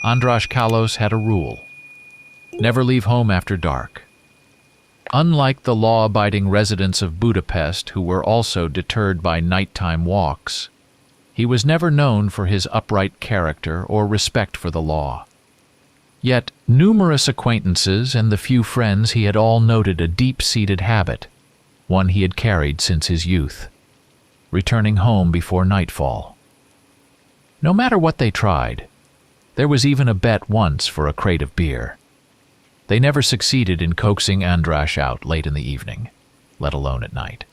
András Kalos had a rule: never leave home after dark. Unlike the law-abiding residents of Budapest, who were also deterred by nighttime walks, he was never known for his upright character or respect for the law. Yet numerous acquaintances and the few friends he had all noted a deep-seated habit, one he had carried since his youth: returning home before nightfall. No matter what they tried, there was even a bet once for a crate of beer. They never succeeded in coaxing András out late in the evening, let alone at night.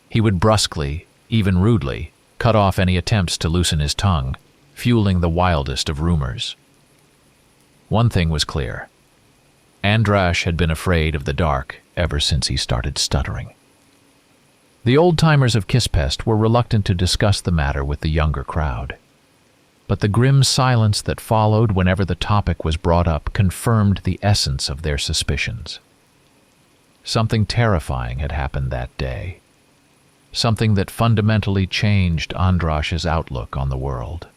He would brusquely, even rudely, cut off any attempts to loosen his tongue, fueling the wildest of rumors. One thing was clear: András had been afraid of the dark ever since he started stuttering. The old-timers of Kispest were reluctant to discuss the matter with the younger crowd, but the grim silence that followed whenever the topic was brought up confirmed the essence of their suspicions. Something terrifying had happened that day, something that fundamentally changed András's outlook on the world.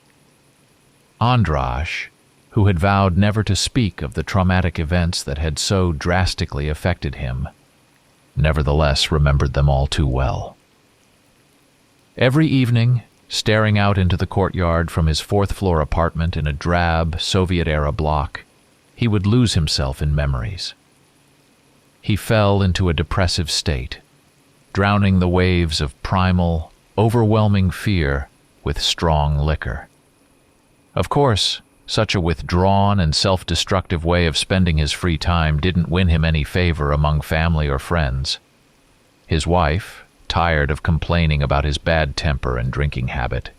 András, who had vowed never to speak of the traumatic events that had so drastically affected him, nevertheless remembered them all too well. Every evening, staring out into the courtyard from his fourth-floor apartment in a drab, Soviet-era block, he would lose himself in memories. He fell into a depressive state, drowning the waves of primal, overwhelming fear with strong liquor. Of course, such a withdrawn and self-destructive way of spending his free time didn't win him any favor among family or friends. His wife, tired of complaining about his bad temper and drinking habit,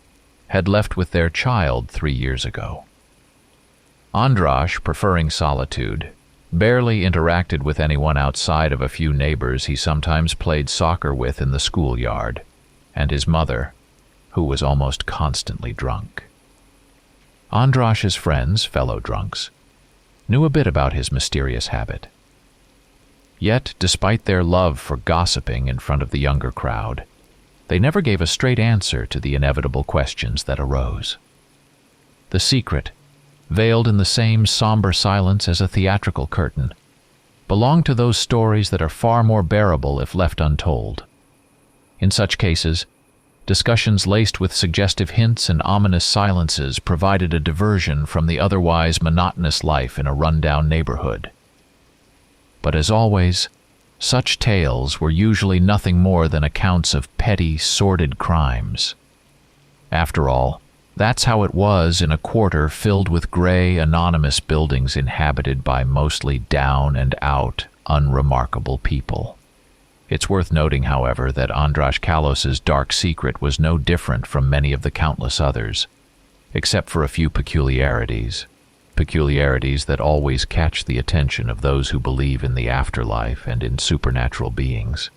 had left with their child 3 years ago. András, preferring solitude, barely interacted with anyone outside of a few neighbors he sometimes played soccer with in the schoolyard, and his mother, who was almost constantly drunk. András's friends, fellow drunks, knew a bit about his mysterious habit. Yet, despite their love for gossiping in front of the younger crowd, they never gave a straight answer to the inevitable questions that arose. The secret, veiled in the same somber silence as a theatrical curtain, belonged to those stories that are far more bearable if left untold. In such cases, discussions laced with suggestive hints and ominous silences provided a diversion from the otherwise monotonous life in a run-down neighborhood. But as always, such tales were usually nothing more than accounts of petty, sordid crimes. After all, that's how it was in a quarter filled with gray, anonymous buildings inhabited by mostly down-and-out, unremarkable people. It's worth noting, however, that András Kalos's dark secret was no different from many of the countless others, except for a few peculiarities that always catch the attention of those who believe in the afterlife and in supernatural beings.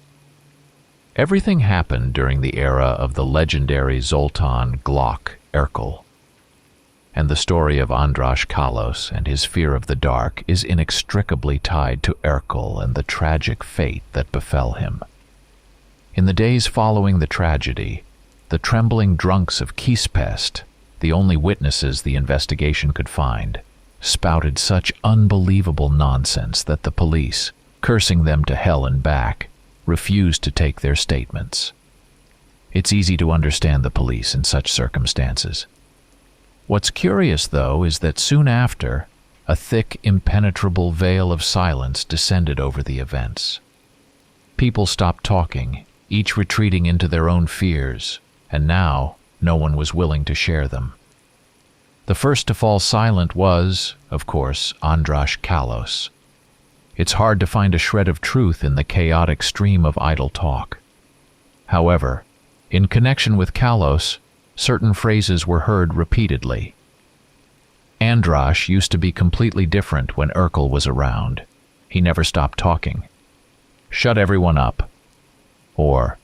Everything happened during the era of the legendary Zoltán Glock Erkel, and the story of András Kalos and his fear of the dark is inextricably tied to Erkel and the tragic fate that befell him. In the days following the tragedy, the trembling drunks of Kispest, the only witnesses the investigation could find, spouted such unbelievable nonsense that the police, cursing them to hell and back, refused to take their statements. It's easy to understand the police in such circumstances. What's curious, though, is that soon after, a thick, impenetrable veil of silence descended over the events. People stopped talking, each retreating into their own fears, and now no one was willing to share them. The first to fall silent was, of course, András Kalos. It's hard to find a shred of truth in the chaotic stream of idle talk. However, in connection with Kalos, certain phrases were heard repeatedly. András used to be completely different when Erkel was around. He never stopped talking. Shut everyone up. Or,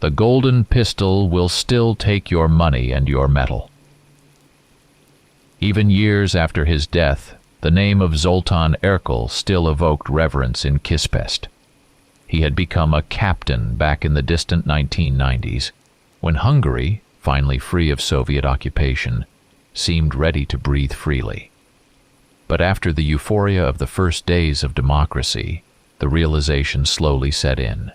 the golden pistol will still take your money and your metal. Even years after his death, the name of Zoltán Erkel still evoked reverence in Kispest. He had become a captain back in the distant 1990s, when Hungary, finally free of Soviet occupation, seemed ready to breathe freely. But after the euphoria of the first days of democracy, the realization slowly set in.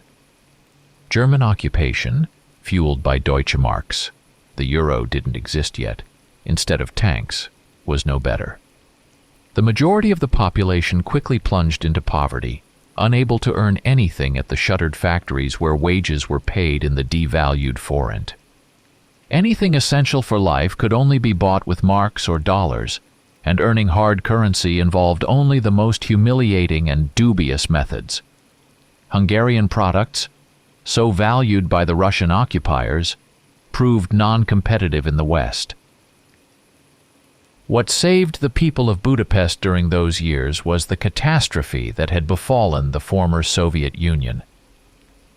German occupation, fueled by Deutsche Marks, the euro didn't exist yet, instead of tanks, was no better. The majority of the population quickly plunged into poverty, unable to earn anything at the shuttered factories where wages were paid in the devalued forint. Anything essential for life could only be bought with marks or dollars, and earning hard currency involved only the most humiliating and dubious methods. Hungarian products, so valued by the Russian occupiers, proved non-competitive in the West. What saved the people of Budapest during those years was the catastrophe that had befallen the former Soviet Union.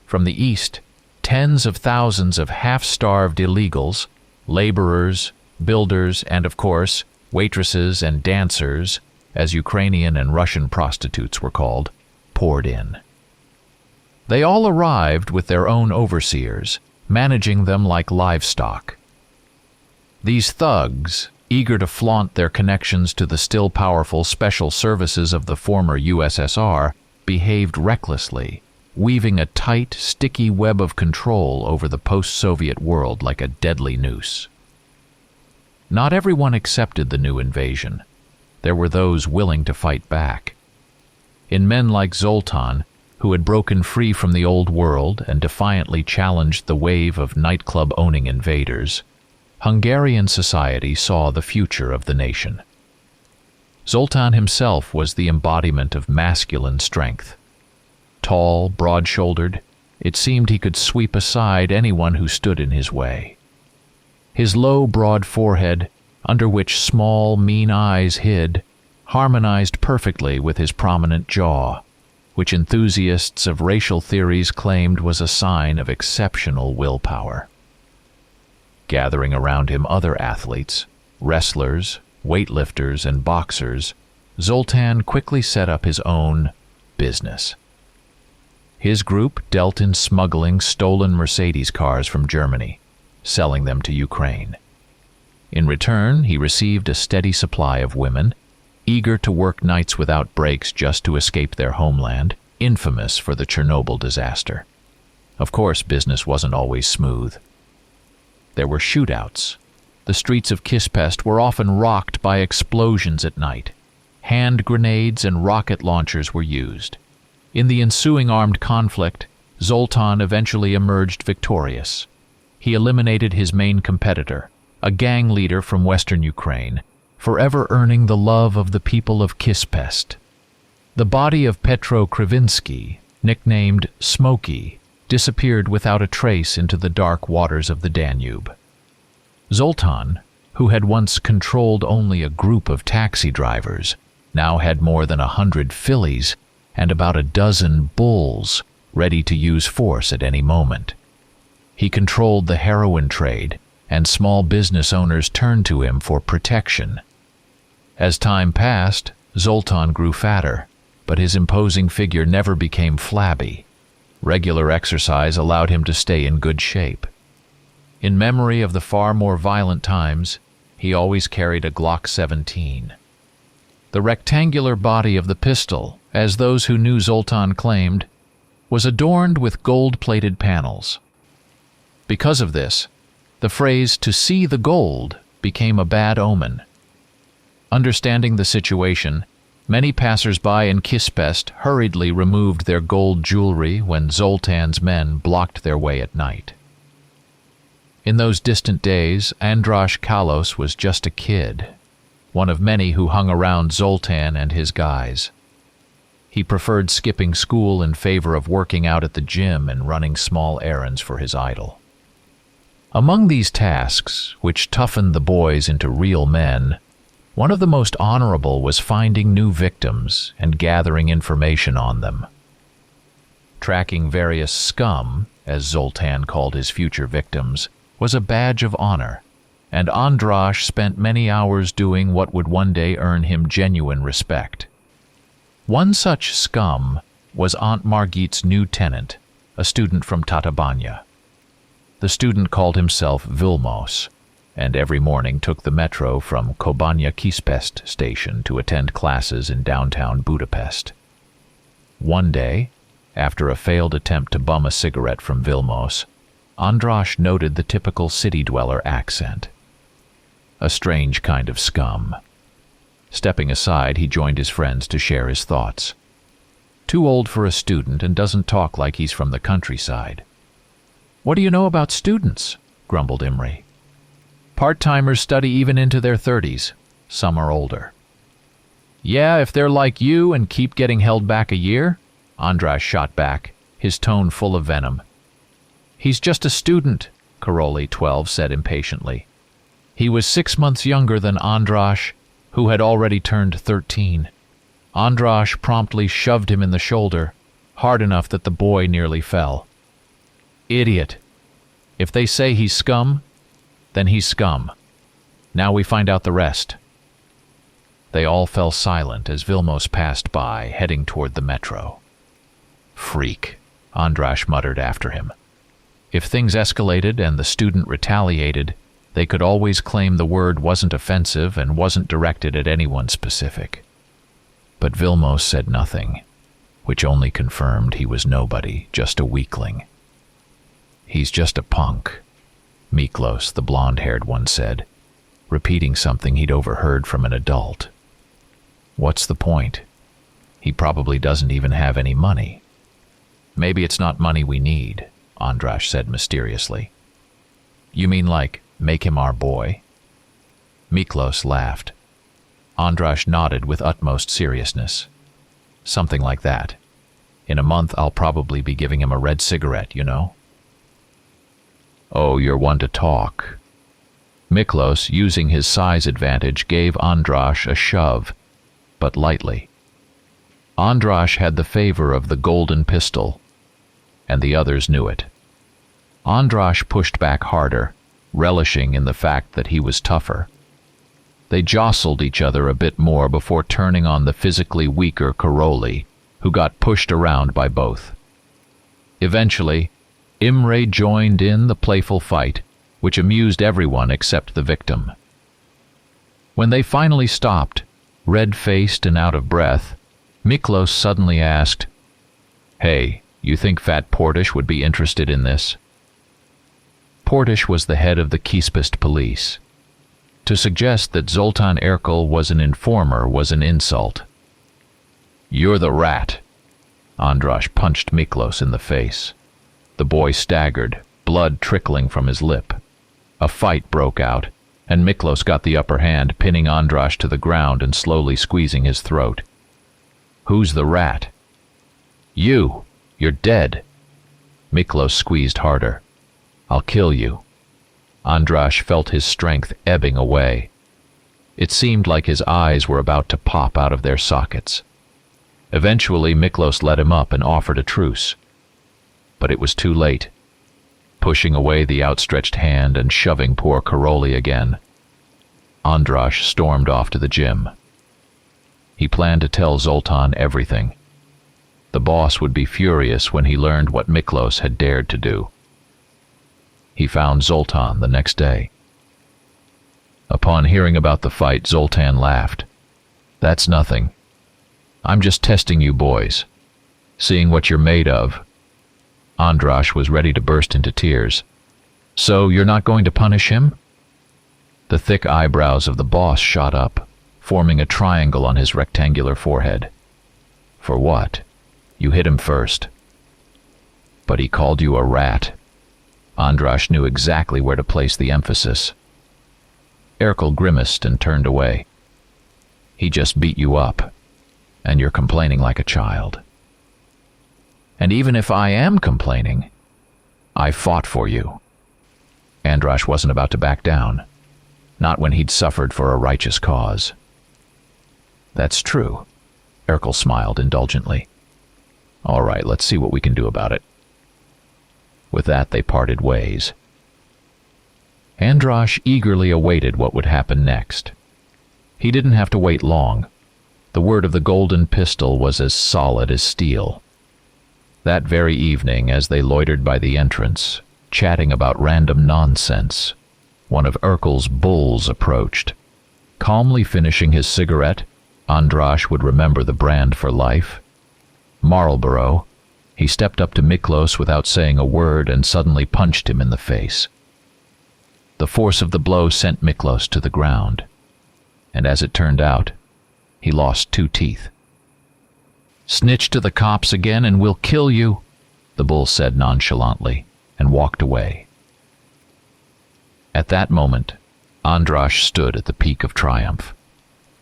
From the east, tens of thousands of half-starved illegals, laborers, builders, and of course, waitresses and dancers, as Ukrainian and Russian prostitutes were called, poured in. They all arrived with their own overseers, managing them like livestock. These thugs, eager to flaunt their connections to the still powerful special services of the former USSR, behaved recklessly, weaving a tight, sticky web of control over the post-Soviet world like a deadly noose. Not everyone accepted the new invasion. There were those willing to fight back. In men like Zoltán, who had broken free from the old world and defiantly challenged the wave of nightclub-owning invaders, Hungarian society saw the future of the nation. Zoltán himself was the embodiment of masculine strength. Tall, broad-shouldered, it seemed he could sweep aside anyone who stood in his way. His low, broad forehead, under which small, mean eyes hid, harmonized perfectly with his prominent jaw, which enthusiasts of racial theories claimed was a sign of exceptional willpower. Gathering around him other athletes, wrestlers, weightlifters, and boxers, Zoltán quickly set up his own business. His group dealt in smuggling stolen Mercedes cars from Germany, selling them to Ukraine. In return, he received a steady supply of women, eager to work nights without breaks just to escape their homeland, infamous for the Chernobyl disaster. Of course, business wasn't always smooth. There were shootouts. The streets of Kispest were often rocked by explosions at night. Hand grenades and rocket launchers were used. In the ensuing armed conflict, Zoltán eventually emerged victorious. He eliminated his main competitor, a gang leader from western Ukraine, forever earning the love of the people of Kispest. The body of Petro Krivinsky, nicknamed Smokey, disappeared without a trace into the dark waters of the Danube. Zoltán, who had once controlled only a group of taxi drivers, now had more than 100 fillies and about a dozen bulls ready to use force at any moment. He controlled the heroin trade, and small business owners turned to him for protection. As time passed, Zoltán grew fatter, but his imposing figure never became flabby. Regular exercise allowed him to stay in good shape. In memory of the far more violent times, he always carried a Glock 17. The rectangular body of the pistol, as those who knew Zoltán claimed, was adorned with gold-plated panels. Because of this, the phrase "to see the gold" became a bad omen. Understanding the situation, many passers-by in Kispest hurriedly removed their gold jewelry when Zoltán's men blocked their way at night. In those distant days, András Kalos was just a kid, one of many who hung around Zoltán and his guys. He preferred skipping school in favor of working out at the gym and running small errands for his idol. Among these tasks, which toughened the boys into real men, one of the most honorable was finding new victims and gathering information on them. Tracking various scum, as Zoltán called his future victims, was a badge of honor, and András spent many hours doing what would one day earn him genuine respect. One such scum was Aunt Margit's new tenant, a student from Tatabánya. The student called himself Vilmos, and every morning took the metro from Kőbánya Kispest station to attend classes in downtown Budapest. One day, after a failed attempt to bum a cigarette from Vilmos, András noted the typical city-dweller accent. A strange kind of scum. Stepping aside, he joined his friends to share his thoughts. Too old for a student and doesn't talk like he's from the countryside. "What do you know about students?" grumbled Imre. "Part-timers study even into their 30s. Some are older." "Yeah, if they're like you and keep getting held back a year," András shot back, his tone full of venom. "He's just a student," Karoli, 12, said impatiently. He was 6 months younger than András, who had already turned 13. András promptly shoved him in the shoulder, hard enough that the boy nearly fell. "Idiot. If they say he's scum, then he's scum. Now we find out the rest." They all fell silent as Vilmos passed by, heading toward the metro. "Freak," András muttered after him. If things escalated and the student retaliated, they could always claim the word wasn't offensive and wasn't directed at anyone specific. But Vilmos said nothing, which only confirmed he was nobody, just a weakling. "He's just a punk," Miklos, the blonde-haired one, said, repeating something he'd overheard from an adult. "What's the point? He probably doesn't even have any money." "Maybe it's not money we need," András said mysteriously. "You mean like, make him our boy?" Miklos laughed. András nodded with utmost seriousness. "Something like that. In a month I'll probably be giving him a red cigarette, you know?" "Oh, you're one to talk." Miklos, using his size advantage, gave András a shove, but lightly. András had the favor of the golden pistol, and the others knew it. András pushed back harder, relishing in the fact that he was tougher. They jostled each other a bit more before turning on the physically weaker Karoli, who got pushed around by both. Eventually, Imre joined in the playful fight, which amused everyone except the victim. When they finally stopped, red-faced and out of breath, Miklos suddenly asked, "Hey, you think Fat Portish would be interested in this?" Portish was the head of the Kispest police. To suggest that Zoltán Erkel was an informer was an insult. "You're the rat." András punched Miklos in the face. The boy staggered, blood trickling from his lip. A fight broke out, and Miklos got the upper hand, pinning András to the ground and slowly squeezing his throat. "Who's the rat?" "You! You're dead." Miklos squeezed harder. "I'll kill you." András felt his strength ebbing away. It seemed like his eyes were about to pop out of their sockets. Eventually, Miklos let him up and offered a truce. But it was too late. Pushing away the outstretched hand and shoving poor Karoli again, András stormed off to the gym. He planned to tell Zoltán everything. The boss would be furious when he learned what Miklos had dared to do. He found Zoltán the next day. Upon hearing about the fight, Zoltán laughed. "That's nothing. I'm just testing you boys, seeing what you're made of." András was ready to burst into tears. "So you're not going to punish him?" The thick eyebrows of the boss shot up, forming a triangle on his rectangular forehead. "For what? You hit him first." "But he called you a rat." András knew exactly where to place the emphasis. Erkel grimaced and turned away. "He just beat you up, and you're complaining like a child." "And even if I am complaining, I fought for you." András wasn't about to back down, not when he'd suffered for a righteous cause. "That's true," Erkel smiled indulgently. "All right, let's see what we can do about it." With that, they parted ways. András eagerly awaited what would happen next. He didn't have to wait long. The word of the golden pistol was as solid as steel. That very evening, as they loitered by the entrance, chatting about random nonsense, one of Urkel's bulls approached. Calmly finishing his cigarette, Andras would remember the brand for life. Marlboro. He stepped up to Miklos without saying a word and suddenly punched him in the face. The force of the blow sent Miklos to the ground, and as it turned out, he lost 2 teeth. "Snitch to the cops again and we'll kill you," the bull said nonchalantly, and walked away. At that moment, Andras stood at the peak of triumph.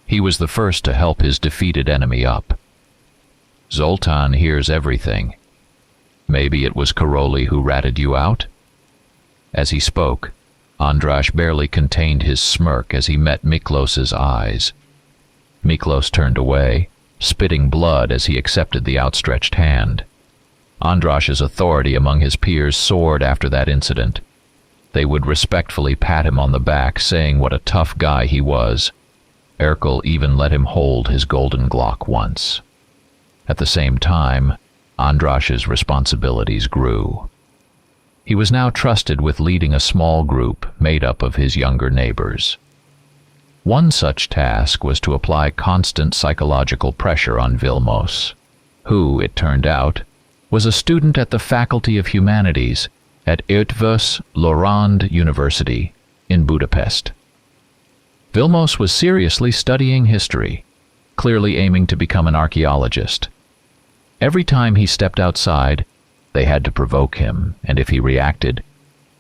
He was the first to help his defeated enemy up. "Zoltan hears everything. Maybe it was Karoli who ratted you out?" As he spoke, Andras barely contained his smirk as he met Miklos's eyes. Miklos turned away, spitting blood as he accepted the outstretched hand. Andras's authority among his peers soared after that incident. They would respectfully pat him on the back, saying what a tough guy he was. Urkel even let him hold his golden Glock once. At the same time, Andras's responsibilities grew. He was now trusted with leading a small group made up of his younger neighbors. One such task was to apply constant psychological pressure on Vilmos, who, it turned out, was a student at the Faculty of Humanities at Eötvös Loránd University in Budapest. Vilmos was seriously studying history, clearly aiming to become an archaeologist. Every time he stepped outside, they had to provoke him, and if he reacted,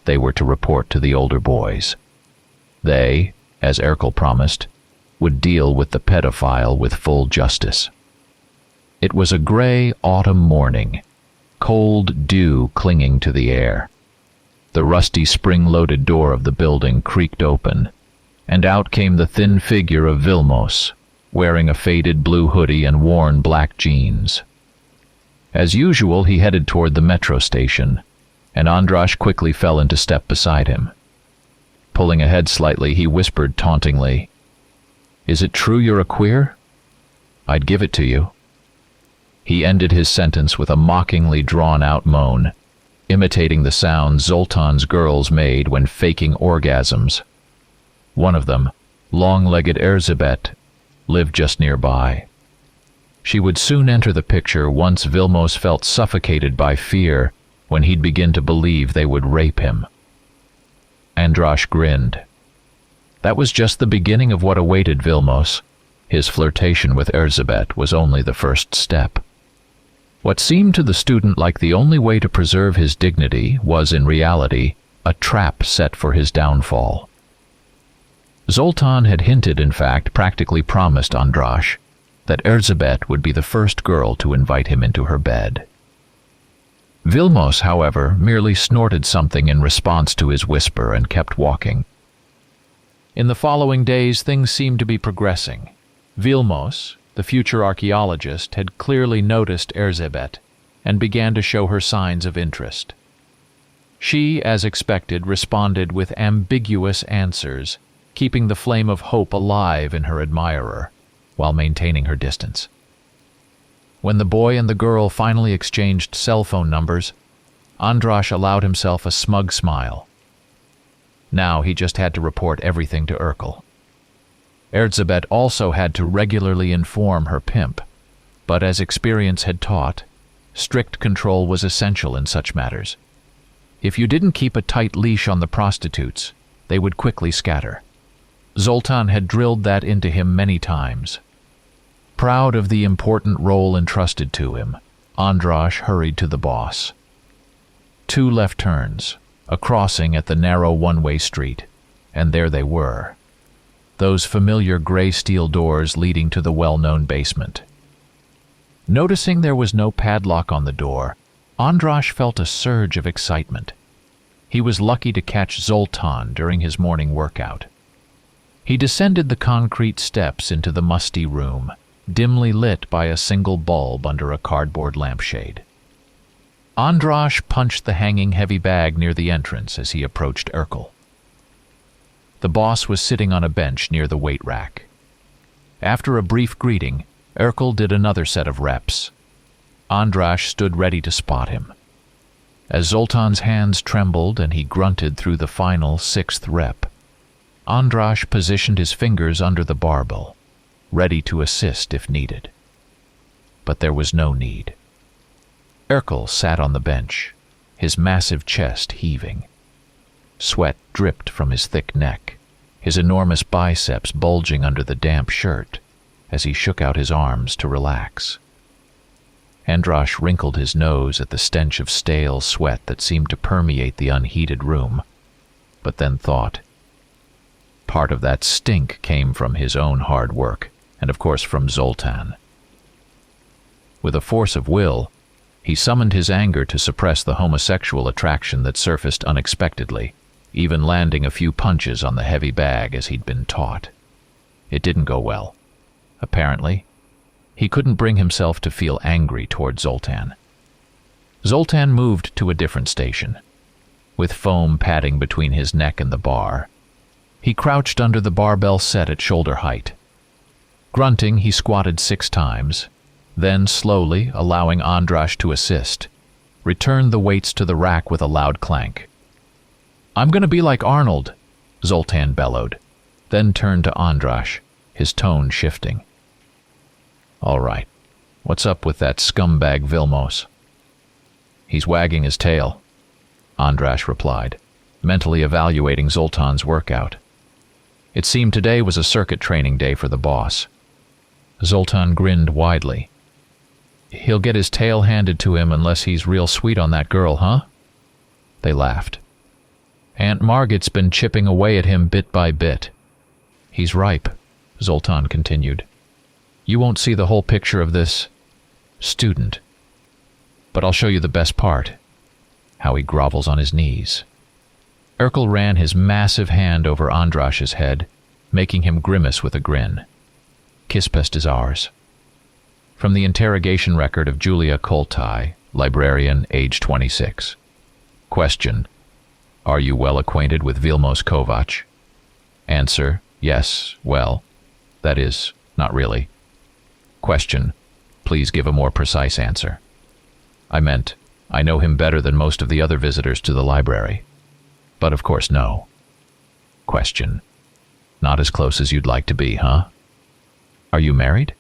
they were to report to the older boys. They, as Urkel promised, would deal with the pedophile with full justice. It was a gray autumn morning, cold dew clinging to the air. The rusty spring-loaded door of the building creaked open, and out came the thin figure of Vilmos, wearing a faded blue hoodie and worn black jeans. As usual, he headed toward the metro station, and Andras quickly fell into step beside him. Pulling ahead slightly, he whispered tauntingly, "Is it true you're a queer? I'd give it to you." He ended his sentence with a mockingly drawn-out moan, imitating the sounds Zoltan's girls made when faking orgasms. One of them, long-legged Erzsébet, lived just nearby. She would soon enter the picture once Vilmos felt suffocated by fear, when he'd begin to believe they would rape him. Andras grinned. That was just the beginning of what awaited Vilmos. His flirtation with Erzsébet was only the first step. What seemed to the student like the only way to preserve his dignity was, in reality, a trap set for his downfall. Zoltan had hinted, in fact, practically promised Andras, that Erzsébet would be the first girl to invite him into her bed. Vilmos, however, merely snorted something in response to his whisper and kept walking. In the following days, things seemed to be progressing. Vilmos, the future archaeologist, had clearly noticed Erzsébet and began to show her signs of interest. She, as expected, responded with ambiguous answers, keeping the flame of hope alive in her admirer, while maintaining her distance. When the boy and the girl finally exchanged cell phone numbers, Andras allowed himself a smug smile. Now he just had to report everything to Urkel. Erzsébet also had to regularly inform her pimp, but as experience had taught, strict control was essential in such matters. If you didn't keep a tight leash on the prostitutes, they would quickly scatter. Zoltan had drilled that into him many times. Proud of the important role entrusted to him, Andras hurried to the boss. 2 left turns, a crossing at the narrow one-way street, and there they were. Those familiar gray steel doors leading to the well-known basement. Noticing there was no padlock on the door, Andras felt a surge of excitement. He was lucky to catch Zoltan during his morning workout. He descended the concrete steps into the musty room, dimly lit by a single bulb under a cardboard lampshade. Andras punched the hanging heavy bag near the entrance as he approached Urkel. The boss was sitting on a bench near the weight rack. After a brief greeting, Urkel did another set of reps. Andras stood ready to spot him. As Zoltan's hands trembled and he grunted through the final 6th rep, Andras positioned his fingers under the barbel, ready to assist if needed. But there was no need. Erkel sat on the bench, his massive chest heaving. Sweat dripped from his thick neck, his enormous biceps bulging under the damp shirt as he shook out his arms to relax. Andras wrinkled his nose at the stench of stale sweat that seemed to permeate the unheated room, but then thought. Part of that stink came from his own hard work, and of course from Zoltan. With a force of will, he summoned his anger to suppress the homosexual attraction that surfaced unexpectedly, even landing a few punches on the heavy bag as he'd been taught. It didn't go well. Apparently, he couldn't bring himself to feel angry toward Zoltan. Zoltan moved to a different station. With foam padding between his neck and the bar, he crouched under the barbell set at shoulder height. Grunting, he squatted 6 times, then slowly, allowing Andras to assist, returned the weights to the rack with a loud clank. "I'm going to be like Arnold," Zoltan bellowed, then turned to Andras, his tone shifting. "All right, what's up with that scumbag Vilmos?" "He's wagging his tail," Andras replied, mentally evaluating Zoltan's workout. It seemed today was a circuit training day for the boss. Zoltan grinned widely. "He'll get his tail handed to him unless he's real sweet on that girl, huh?" They laughed. "Aunt Margit's been chipping away at him bit by bit." "He's ripe," Zoltan continued. "You won't see the whole picture of this student. But I'll show you the best part, how he grovels on his knees." Erkel ran his massive hand over Andras's head, making him grimace with a grin. "Kispest is ours." From the interrogation record of Julia Koltai, librarian, age 26. Question: Are you well acquainted with Vilmos Kovac? Answer: Yes, well, that is, not really. Question: Please give a more precise answer. I meant, I know him better than most of the other visitors to the library. But of course no. Question: Not as close as you'd like to be, huh? Are you married?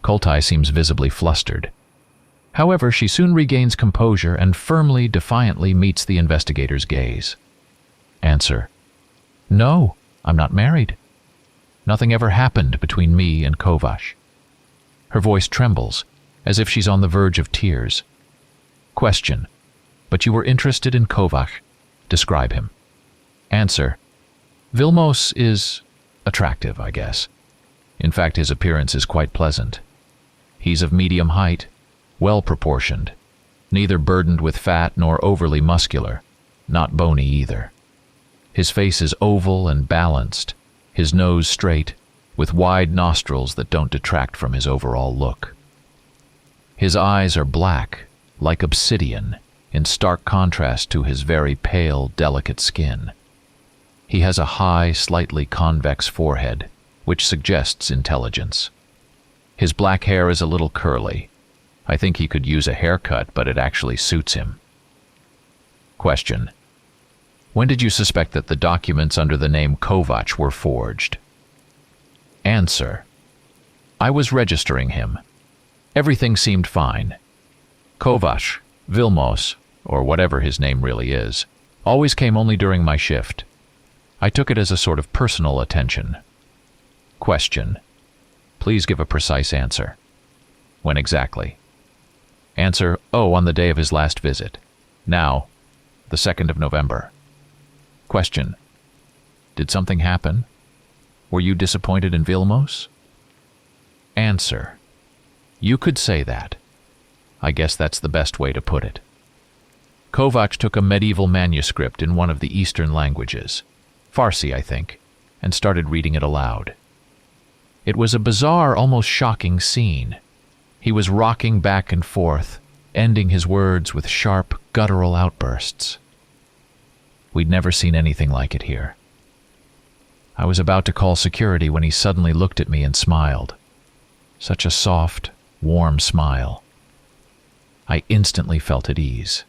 Koltai seems visibly flustered. However, she soon regains composure and firmly, defiantly meets the investigator's gaze. Answer: No, I'm not married. Nothing ever happened between me and Kovac. Her voice trembles, as if she's on the verge of tears. Question: But you were interested in Kovac. Describe him. Answer: Vilmos is attractive, I guess. In fact, his appearance is quite pleasant. He's of medium height, well-proportioned, neither burdened with fat nor overly muscular, not bony either. His face is oval and balanced, his nose straight, with wide nostrils that don't detract from his overall look. His eyes are black, like obsidian, in stark contrast to his very pale, delicate skin. He has a high, slightly convex forehead, which suggests intelligence. His black hair is a little curly. I think he could use a haircut, but it actually suits him. Question: When did you suspect that the documents under the name Kovac were forged? Answer: I was registering him. Everything seemed fine. Kovac, Vilmos, or whatever his name really is, always came only during my shift. I took it as a sort of personal attention. Question: Please give a precise answer. When exactly? Answer: on the day of his last visit. Now, the 2nd of November. Question: Did something happen? Were you disappointed in Vilmos? Answer: You could say that. I guess that's the best way to put it. Kovac took a medieval manuscript in one of the Eastern languages, Farsi, I think, and started reading it aloud. It was a bizarre, almost shocking scene. He was rocking back and forth, ending his words with sharp, guttural outbursts. We'd never seen anything like it here. I was about to call security when he suddenly looked at me and smiled. Such a soft, warm smile. I instantly felt at ease.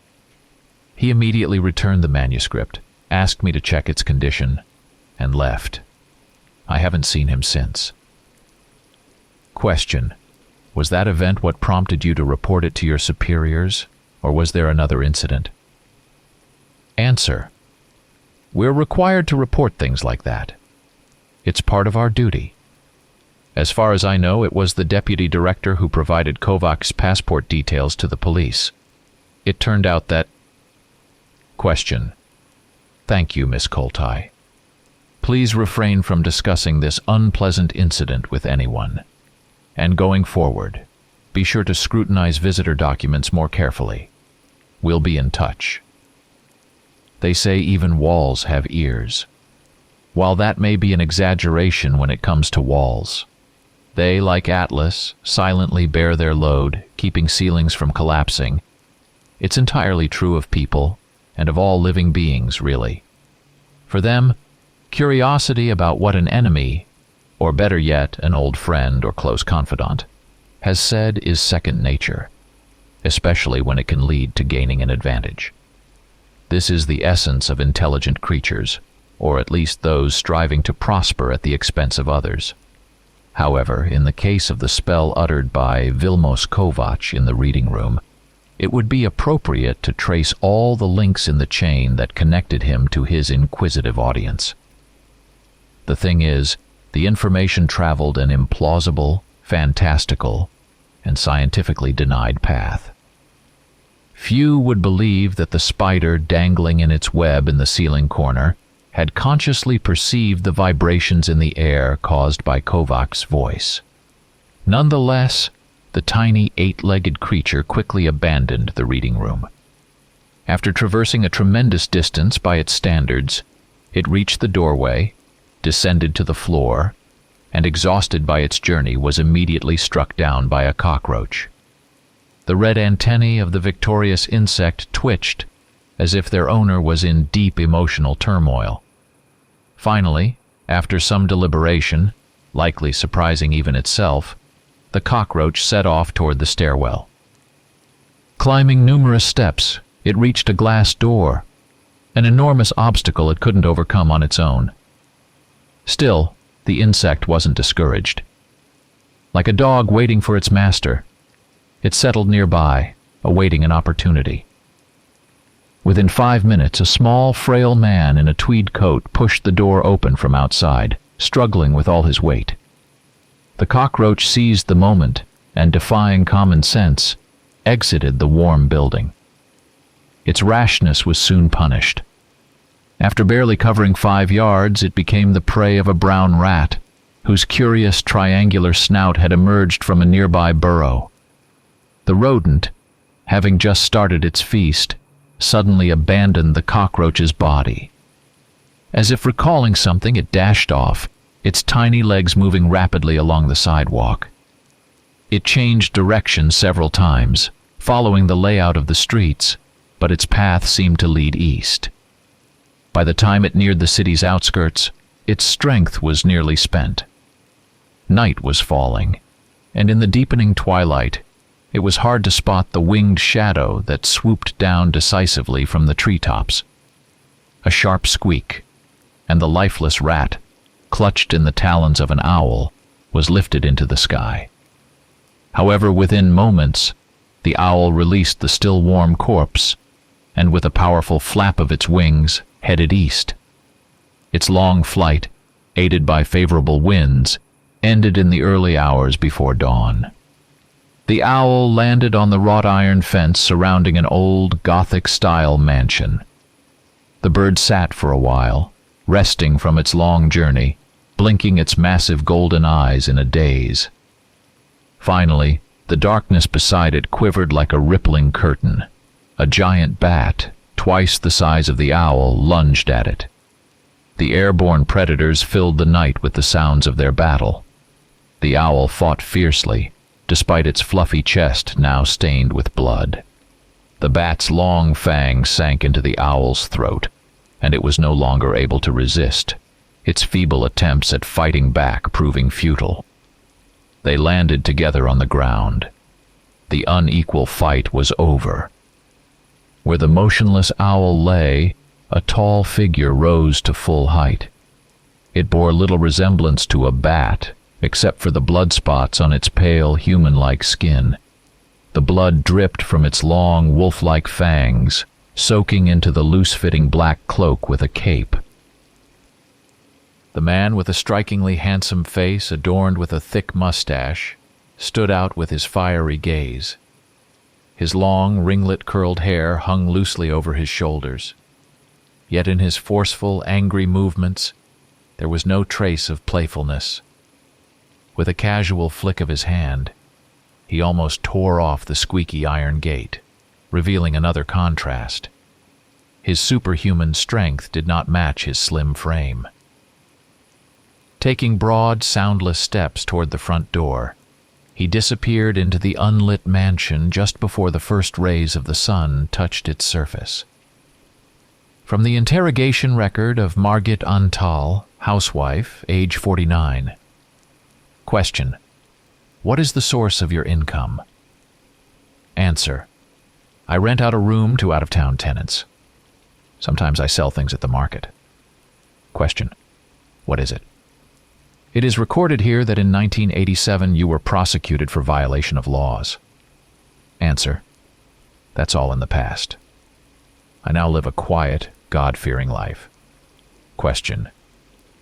He immediately returned the manuscript, asked me to check its condition, and left. I haven't seen him since. Question: was that event what prompted you to report it to your superiors, or was there another incident? Answer: we're required to report things like that. It's part of our duty. As far as I know, it was the deputy director who provided Kovac's passport details to the police. It turned out that... Question: thank you, Miss Koltai. Please refrain from discussing this unpleasant incident with anyone. And going forward, be sure to scrutinize visitor documents more carefully. We'll be in touch. They say even walls have ears. While that may be an exaggeration when it comes to walls, they, like Atlas, silently bear their load, keeping ceilings from collapsing. It's entirely true of people, and of all living beings, really. For them, curiosity about what an enemy, or better yet, an old friend or close confidant, has said is second nature, especially when it can lead to gaining an advantage. This is the essence of intelligent creatures, or at least those striving to prosper at the expense of others. However, in the case of the spell uttered by Vilmos Kovac in the reading room, it would be appropriate to trace all the links in the chain that connected him to his inquisitive audience. The thing is, the information traveled an implausible, fantastical, and scientifically denied path. Few would believe that the spider dangling in its web in the ceiling corner had consciously perceived the vibrations in the air caused by Kovac's voice. Nonetheless, the tiny eight-legged creature quickly abandoned the reading room. After traversing a tremendous distance by its standards, it reached the doorway, descended to the floor, and exhausted by its journey was immediately struck down by a cockroach. The red antennae of the victorious insect twitched, as if their owner was in deep emotional turmoil. Finally, after some deliberation, likely surprising even itself, the cockroach set off toward the stairwell. Climbing numerous steps, it reached a glass door, an enormous obstacle it couldn't overcome on its own. Still, the insect wasn't discouraged. Like a dog waiting for its master, it settled nearby, awaiting an opportunity. Within 5 minutes, a small, frail man in a tweed coat pushed the door open from outside, struggling with all his weight. The cockroach seized the moment and, defying common sense, exited the warm building. Its rashness was soon punished. After barely covering 5 yards, it became the prey of a brown rat, whose curious triangular snout had emerged from a nearby burrow. The rodent, having just started its feast, suddenly abandoned the cockroach's body. As if recalling something, it dashed off, its tiny legs moving rapidly along the sidewalk. It changed direction several times, following the layout of the streets, but its path seemed to lead east. By the time it neared the city's outskirts, its strength was nearly spent. Night was falling, and in the deepening twilight, it was hard to spot the winged shadow that swooped down decisively from the treetops. A sharp squeak, and the lifeless rat, clutched in the talons of an owl, was lifted into the sky. However, within moments, the owl released the still warm corpse, and with a powerful flap of its wings, headed east. Its long flight, aided by favorable winds, ended in the early hours before dawn. The owl landed on the wrought iron fence surrounding an old Gothic-style mansion. The bird sat for a while, resting from its long journey, blinking its massive golden eyes in a daze. Finally, the darkness beside it quivered like a rippling curtain. A giant bat, twice the size of the owl, lunged at it. The airborne predators filled the night with the sounds of their battle. The owl fought fiercely, despite its fluffy chest now stained with blood. The bat's long fangs sank into the owl's throat, and it was no longer able to resist, its feeble attempts at fighting back proving futile. They landed together on the ground. The unequal fight was over. Where the motionless owl lay, a tall figure rose to full height. It bore little resemblance to a bat, except for the blood spots on its pale, human-like skin. The blood dripped from its long, wolf-like fangs, soaking into the loose-fitting black cloak with a cape. The man, with a strikingly handsome face adorned with a thick mustache, stood out with his fiery gaze. His long, ringlet-curled hair hung loosely over his shoulders. Yet in his forceful, angry movements, there was no trace of playfulness. With a casual flick of his hand, he almost tore off the squeaky iron gate, revealing another contrast. His superhuman strength did not match his slim frame. Taking broad, soundless steps toward the front door, he disappeared into the unlit mansion just before the first rays of the sun touched its surface. From the interrogation record of Margit Antal, housewife, age 49. Question: what is the source of your income? Answer: I rent out a room to out-of-town tenants. Sometimes I sell things at the market. Question: what is it? It is recorded here that in 1987 you were prosecuted for violation of laws. Answer: that's all in the past. I now live a quiet, God-fearing life. Question: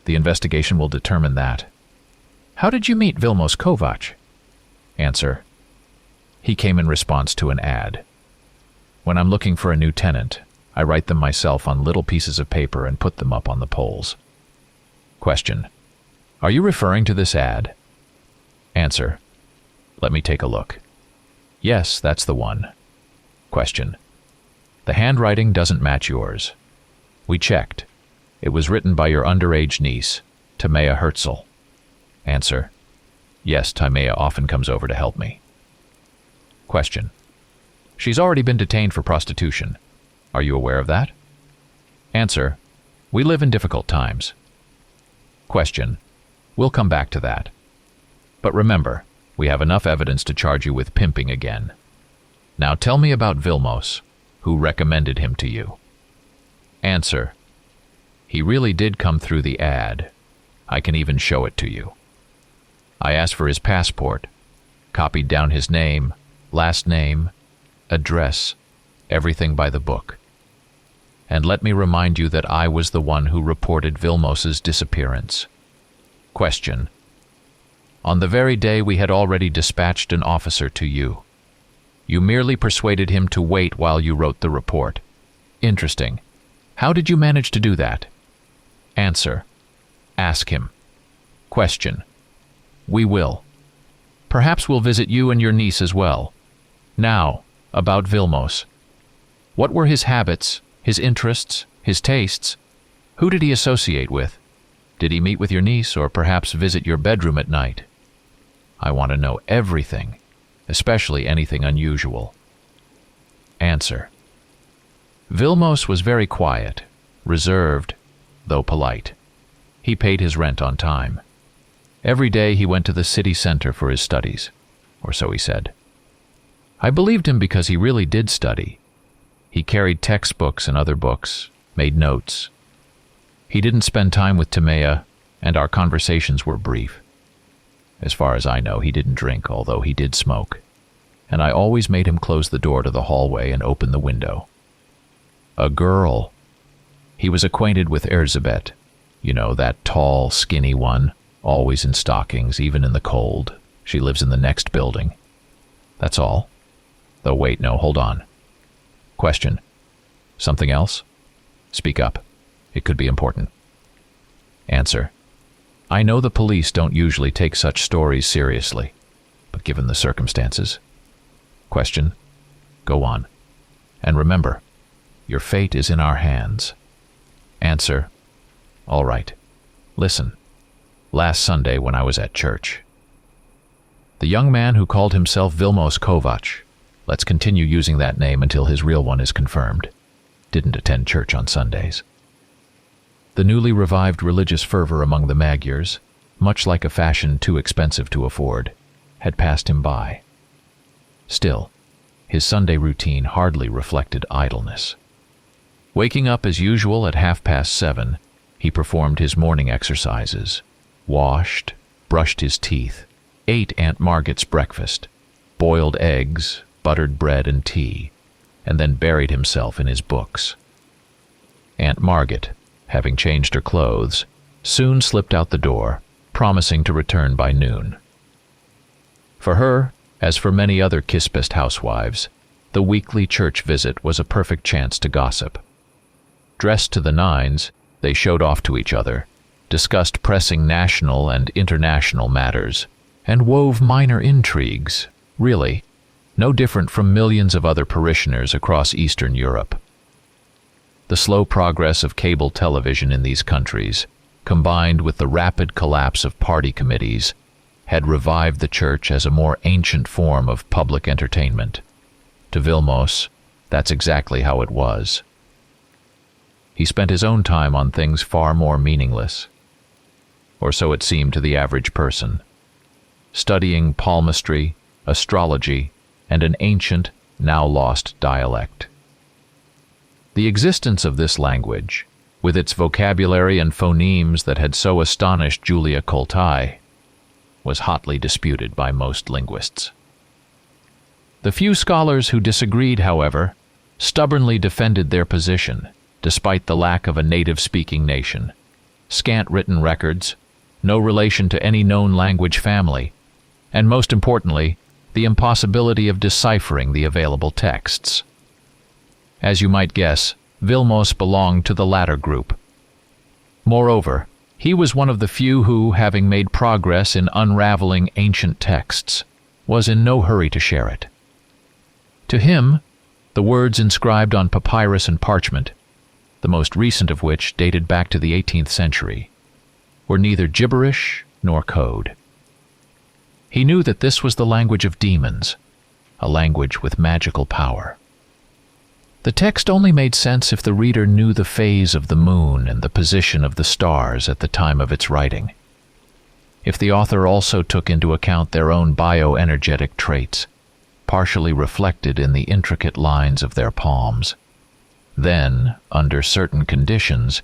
the investigation will determine that. How did you meet Vilmos Kovac? Answer: he came in response to an ad. When I'm looking for a new tenant, I write them myself on little pieces of paper and put them up on the poles. Question: are you referring to this ad? Answer: let me take a look. Yes, that's the one. Question: the handwriting doesn't match yours. We checked. It was written by your underage niece, Timea Herzl. Answer: yes, Timea often comes over to help me. Question: she's already been detained for prostitution. Are you aware of that? Answer: we live in difficult times. Question: we'll come back to that. But remember, we have enough evidence to charge you with pimping again. Now tell me about Vilmos, who recommended him to you. Answer: he really did come through the ad. I can even show it to you. I asked for his passport, copied down his name, last name, address, everything by the book. And let me remind you that I was the one who reported Vilmos's disappearance. Question: on the very day we had already dispatched an officer to you. You merely persuaded him to wait while you wrote the report. Interesting. How did you manage to do that? Answer: ask him. Question: we will. Perhaps we'll visit you and your niece as well. Now, about Vilmos. What were his habits, his interests, his tastes? Who did he associate with? Did he meet with your niece or perhaps visit your bedroom at night? I want to know everything, especially anything unusual. Answer: Vilmos was very quiet, reserved, though polite. He paid his rent on time. Every day he went to the city center for his studies, or so he said. I believed him because he really did study. He carried textbooks and other books, made notes. He didn't spend time with Timea, and our conversations were brief. As far as I know, he didn't drink, although he did smoke, and I always made him close the door to the hallway and open the window. A girl. He was acquainted with Erzsébet, you know, that tall, skinny one, always in stockings, even in the cold. She lives in the next building. That's all. Though wait, no, hold on. Question: something else? Speak up. It could be important. Answer: I know the police don't usually take such stories seriously, but given the circumstances. Question: go on. And remember, your fate is in our hands. Answer: all right. Listen. Last Sunday when I was at church, the young man who called himself Vilmos Kovac, let's continue using that name until his real one is confirmed, didn't attend church on Sundays. The newly revived religious fervor among the Magyars, much like a fashion too expensive to afford, had passed him by. Still, his Sunday routine hardly reflected idleness. Waking up as usual at 7:30, He performed his morning exercises, washed, brushed his teeth, ate Aunt Margot's breakfast, boiled eggs, buttered bread and tea, and then buried himself in his books. Aunt Margot, having changed her clothes, soon slipped out the door, promising to return by noon. For her, as for many other Kispest housewives, the weekly church visit was a perfect chance to gossip. Dressed to the nines, they showed off to each other, discussed pressing national and international matters, and wove minor intrigues, really, no different from millions of other parishioners across Eastern Europe. The slow progress of cable television in these countries, combined with the rapid collapse of party committees, had revived the church as a more ancient form of public entertainment. To Vilmos, that's exactly how it was. He spent his own time on things far more meaningless, or so it seemed to the average person, studying palmistry, astrology, and an ancient, now lost dialect. The existence of this language, with its vocabulary and phonemes that had so astonished Julia Koltai, was hotly disputed by most linguists. The few scholars who disagreed, however, stubbornly defended their position, despite the lack of a native-speaking nation, scant written records, no relation to any known language family, and most importantly, the impossibility of deciphering the available texts. As you might guess, Vilmos belonged to the latter group. Moreover, he was one of the few who, having made progress in unraveling ancient texts, was in no hurry to share it. To him, the words inscribed on papyrus and parchment, the most recent of which dated back to the 18th century, were neither gibberish nor code. He knew that this was the language of demons, a language with magical power. The text only made sense if the reader knew the phase of the moon and the position of the stars at the time of its writing. If the author also took into account their own bioenergetic traits, partially reflected in the intricate lines of their palms, then, under certain conditions,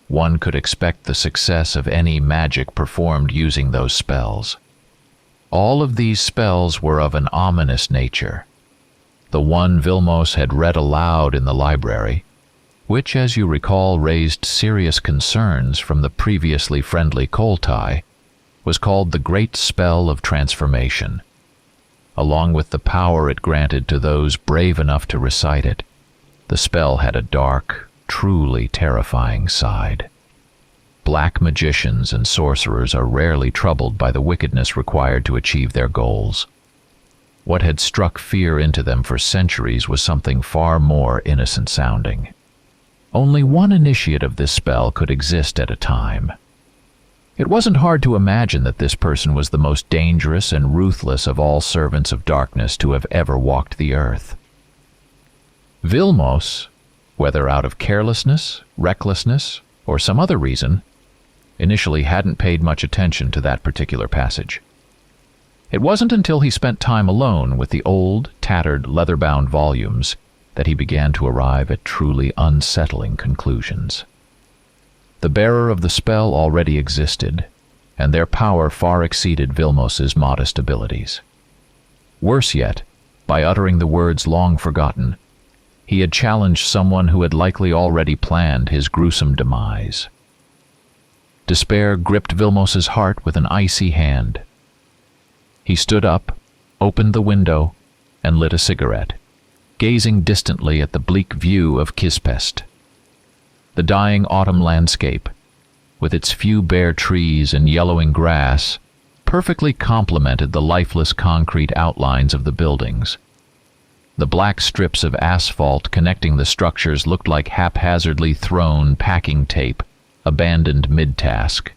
one could expect the success of any magic performed using those spells. All of these spells were of an ominous nature. The one Vilmos had read aloud in the library, which, as you recall, raised serious concerns from the previously friendly Koltai, was called the Great Spell of Transformation. Along with the power it granted to those brave enough to recite it, the spell had a dark, truly terrifying side. Black magicians and sorcerers are rarely troubled by the wickedness required to achieve their goals. What had struck fear into them for centuries was something far more innocent sounding. Only one initiate of this spell could exist at a time. It wasn't hard to imagine that this person was the most dangerous and ruthless of all servants of darkness to have ever walked the earth. Vilmos, whether out of carelessness, recklessness, or some other reason, initially hadn't paid much attention to that particular passage. It wasn't until he spent time alone with the old, tattered, leather-bound volumes that he began to arrive at truly unsettling conclusions. The bearer of the spell already existed, and their power far exceeded Vilmos's modest abilities. Worse yet, by uttering the words long forgotten, he had challenged someone who had likely already planned his gruesome demise. Despair gripped Vilmos's heart with an icy hand. He stood up, opened the window, and lit a cigarette, gazing distantly at the bleak view of Kispest. The dying autumn landscape, with its few bare trees and yellowing grass, perfectly complemented the lifeless concrete outlines of the buildings. The black strips of asphalt connecting the structures looked like haphazardly thrown packing tape, abandoned mid-task.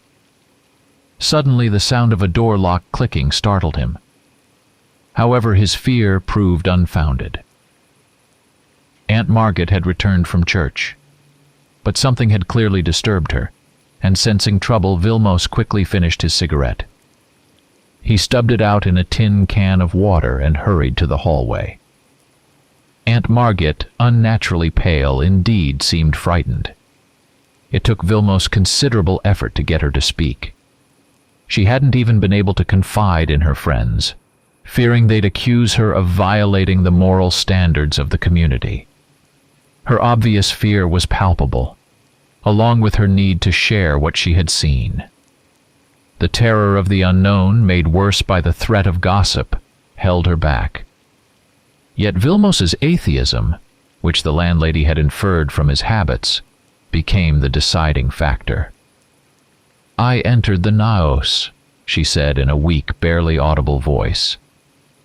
Suddenly the sound of a door lock clicking startled him. However, his fear proved unfounded. Aunt Margot had returned from church, but something had clearly disturbed her, and sensing trouble, Vilmos quickly finished his cigarette. He stubbed it out in a tin can of water and hurried to the hallway. Aunt Margot, unnaturally pale, indeed seemed frightened. It took Vilmos considerable effort to get her to speak. She hadn't even been able to confide in her friends, fearing they'd accuse her of violating the moral standards of the community. Her obvious fear was palpable, along with her need to share what she had seen. The terror of the unknown, made worse by the threat of gossip, held her back. Yet Vilmos's atheism, which the landlady had inferred from his habits, became the deciding factor. "I entered the naos," she said in a weak, barely audible voice.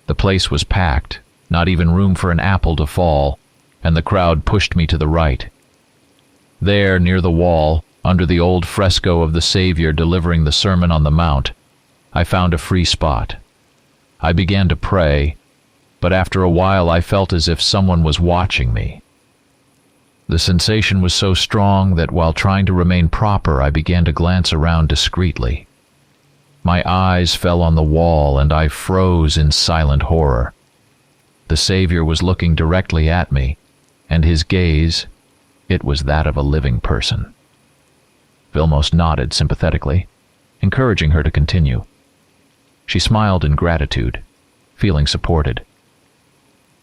The place was packed, not even room for an apple to fall, and the crowd pushed me to the right. There, near the wall, under the old fresco of the Savior delivering the Sermon on the Mount, I found a free spot. I began to pray, but after a while I felt as if someone was watching me. The sensation was so strong that while trying to remain proper, I began to glance around discreetly. My eyes fell on the wall, and I froze in silent horror. The Savior was looking directly at me, and his gaze, it was that of a living person. Vilmos nodded sympathetically, encouraging her to continue. She smiled in gratitude, feeling supported.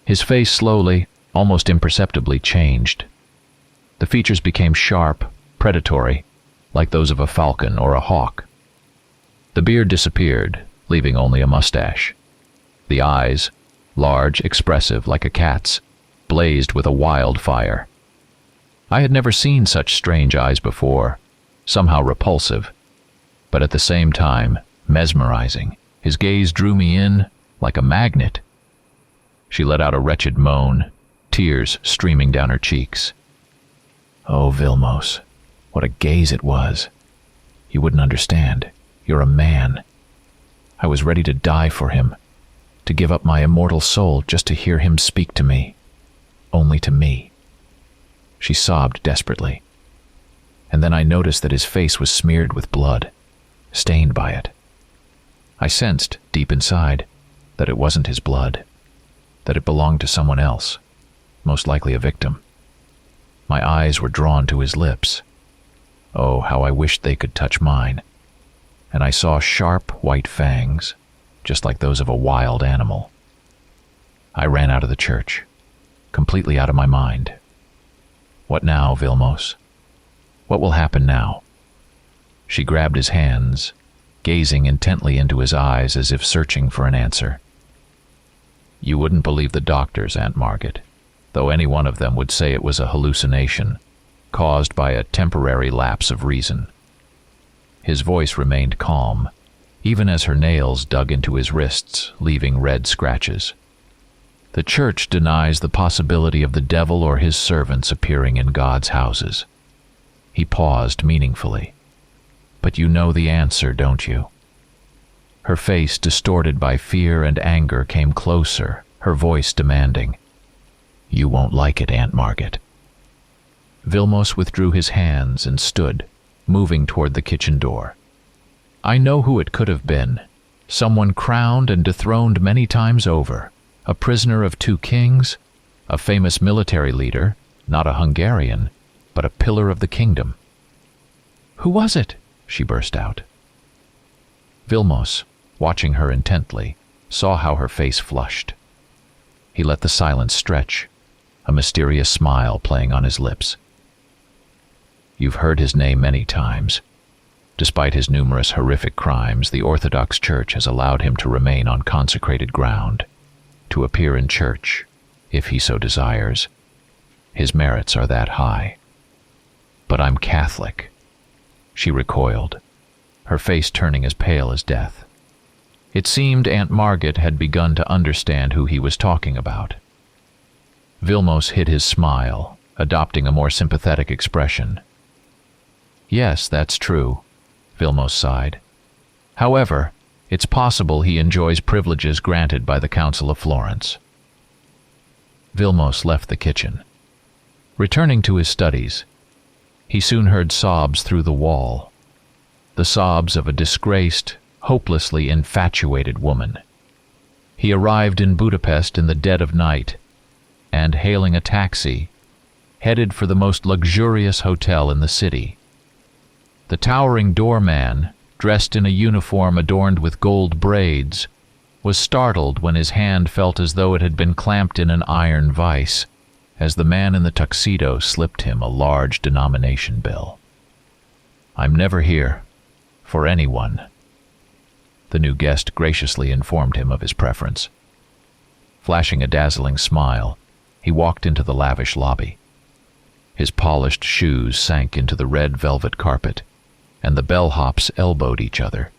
His face slowly, almost imperceptibly changed. The features became sharp, predatory, like those of a falcon or a hawk. The beard disappeared, leaving only a mustache. The eyes, large, expressive, like a cat's, blazed with a wild fire. I had never seen such strange eyes before, somehow repulsive, but at the same time mesmerizing. His gaze drew me in like a magnet. She let out a wretched moan, tears streaming down her cheeks. "Oh, Vilmos, what a gaze it was. You wouldn't understand. You're a man. I was ready to die for him, to give up my immortal soul just to hear him speak to me. Only to me." She sobbed desperately. And then I noticed that his face was smeared with blood, stained by it. I sensed, deep inside, that it wasn't his blood, that it belonged to someone else, most likely a victim. My eyes were drawn to his lips. Oh, how I wished they could touch mine. And I saw sharp white fangs, just like those of a wild animal. I ran out of the church, completely out of my mind. What now, Vilmos? What will happen now? She grabbed his hands, gazing intently into his eyes as if searching for an answer. "You wouldn't believe the doctors, Aunt Margaret, though any one of them would say it was a hallucination, caused by a temporary lapse of reason." His voice remained calm, even as her nails dug into his wrists, leaving red scratches. "The Church denies the possibility of the devil or his servants appearing in God's houses." He paused meaningfully. "But you know the answer, don't you?" Her face, distorted by fear and anger, came closer, her voice demanding. "You won't like it, Aunt Margaret." Vilmos withdrew his hands and stood, moving toward the kitchen door. "I know who it could have been. Someone crowned and dethroned many times over. A prisoner of 2 kings, a famous military leader, not a Hungarian, but a pillar of the kingdom." "Who was it?" she burst out. Vilmos, watching her intently, saw how her face flushed. He let the silence stretch, a mysterious smile playing on his lips. "You've heard his name many times. Despite his numerous horrific crimes, the Orthodox Church has allowed him to remain on consecrated ground, to appear in church, if he so desires. His merits are that high. But I'm Catholic." She recoiled, her face turning as pale as death. It seemed Aunt Margaret had begun to understand who he was talking about. Vilmos hid his smile, adopting a more sympathetic expression. "Yes, that's true," Vilmos sighed. "However, it's possible he enjoys privileges granted by the Council of Florence." Vilmos left the kitchen. Returning to his studies, he soon heard sobs through the wall, the sobs of a disgraced, hopelessly infatuated woman. He arrived in Budapest in the dead of night, and, hailing a taxi, headed for the most luxurious hotel in the city, The towering doorman, dressed in a uniform adorned with gold braids, was startled when his hand felt as though it had been clamped in an iron vise, as the man in the tuxedo slipped him a large denomination bill. "I'm never here. For anyone." The new guest graciously informed him of his preference. Flashing a dazzling smile, he walked into the lavish lobby. His polished shoes sank into the red velvet carpet, and the bellhops elbowed each other,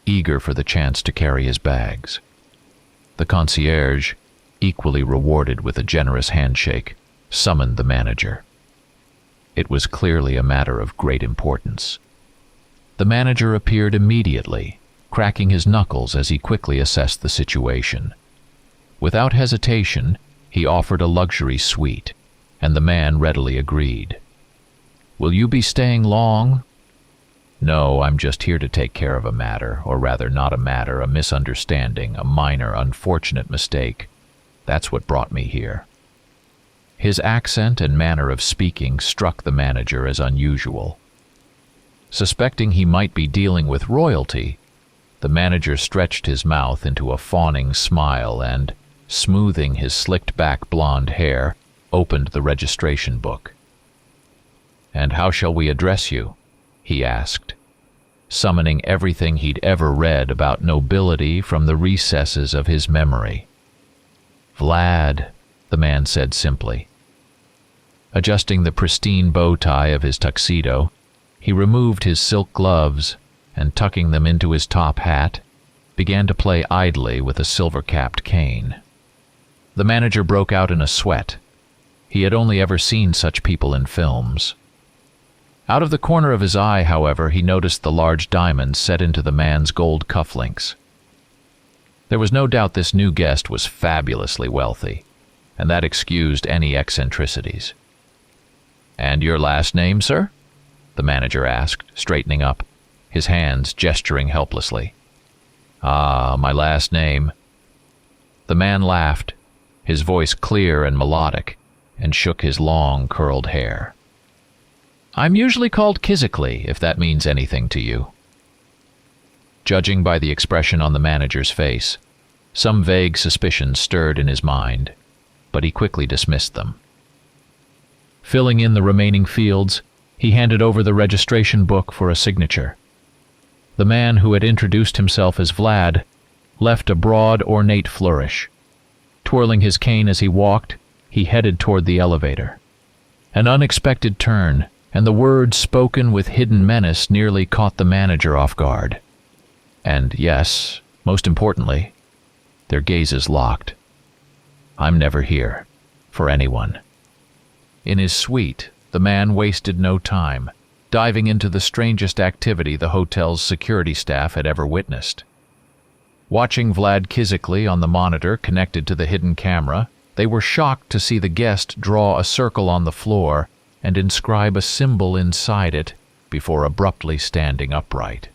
eager for the chance to carry his bags. The concierge, equally rewarded with a generous handshake, summoned the manager. It was clearly a matter of great importance. The manager appeared immediately, cracking his knuckles as he quickly assessed the situation. Without hesitation, he offered a luxury suite, and the man readily agreed. "Will you be staying long?" "No, I'm just here to take care of a matter, or rather not a matter, a misunderstanding, a minor, unfortunate mistake. That's what brought me here." His accent and manner of speaking struck the manager as unusual. Suspecting he might be dealing with royalty, the manager stretched his mouth into a fawning smile and, smoothing his slicked-back blonde hair, opened the registration book. "And how shall we address you?" he asked, summoning everything he'd ever read about nobility from the recesses of his memory. "Vlad," the man said simply. Adjusting the pristine bow tie of his tuxedo, he removed his silk gloves and, tucking them into his top hat, began to play idly with a silver-capped cane. The manager broke out in a sweat. He had only ever seen such people in films. Out of the corner of his eye, however, he noticed the large diamonds set into the man's gold cufflinks. There was no doubt this new guest was fabulously wealthy, and that excused any eccentricities. "And your last name, sir?" the manager asked, straightening up, his hands gesturing helplessly. "Ah, my last name." The man laughed, his voice clear and melodic, and shook his long, curled hair. "I'm usually called Quizzically, if that means anything to you." Judging by the expression on the manager's face, some vague suspicions stirred in his mind, but he quickly dismissed them. Filling in the remaining fields, he handed over the registration book for a signature. The man who had introduced himself as Vlad left a broad, ornate flourish. Twirling his cane as he walked, he headed toward the elevator. An unexpected turn, and the words spoken with hidden menace nearly caught the manager off guard. And yes, most importantly, their gazes locked. "I'm never here. For anyone." In his suite, the man wasted no time, diving into the strangest activity the hotel's security staff had ever witnessed. Watching Vlad quizzically on the monitor connected to the hidden camera, they were shocked to see the guest draw a circle on the floor and inscribe a symbol inside it before abruptly standing upright.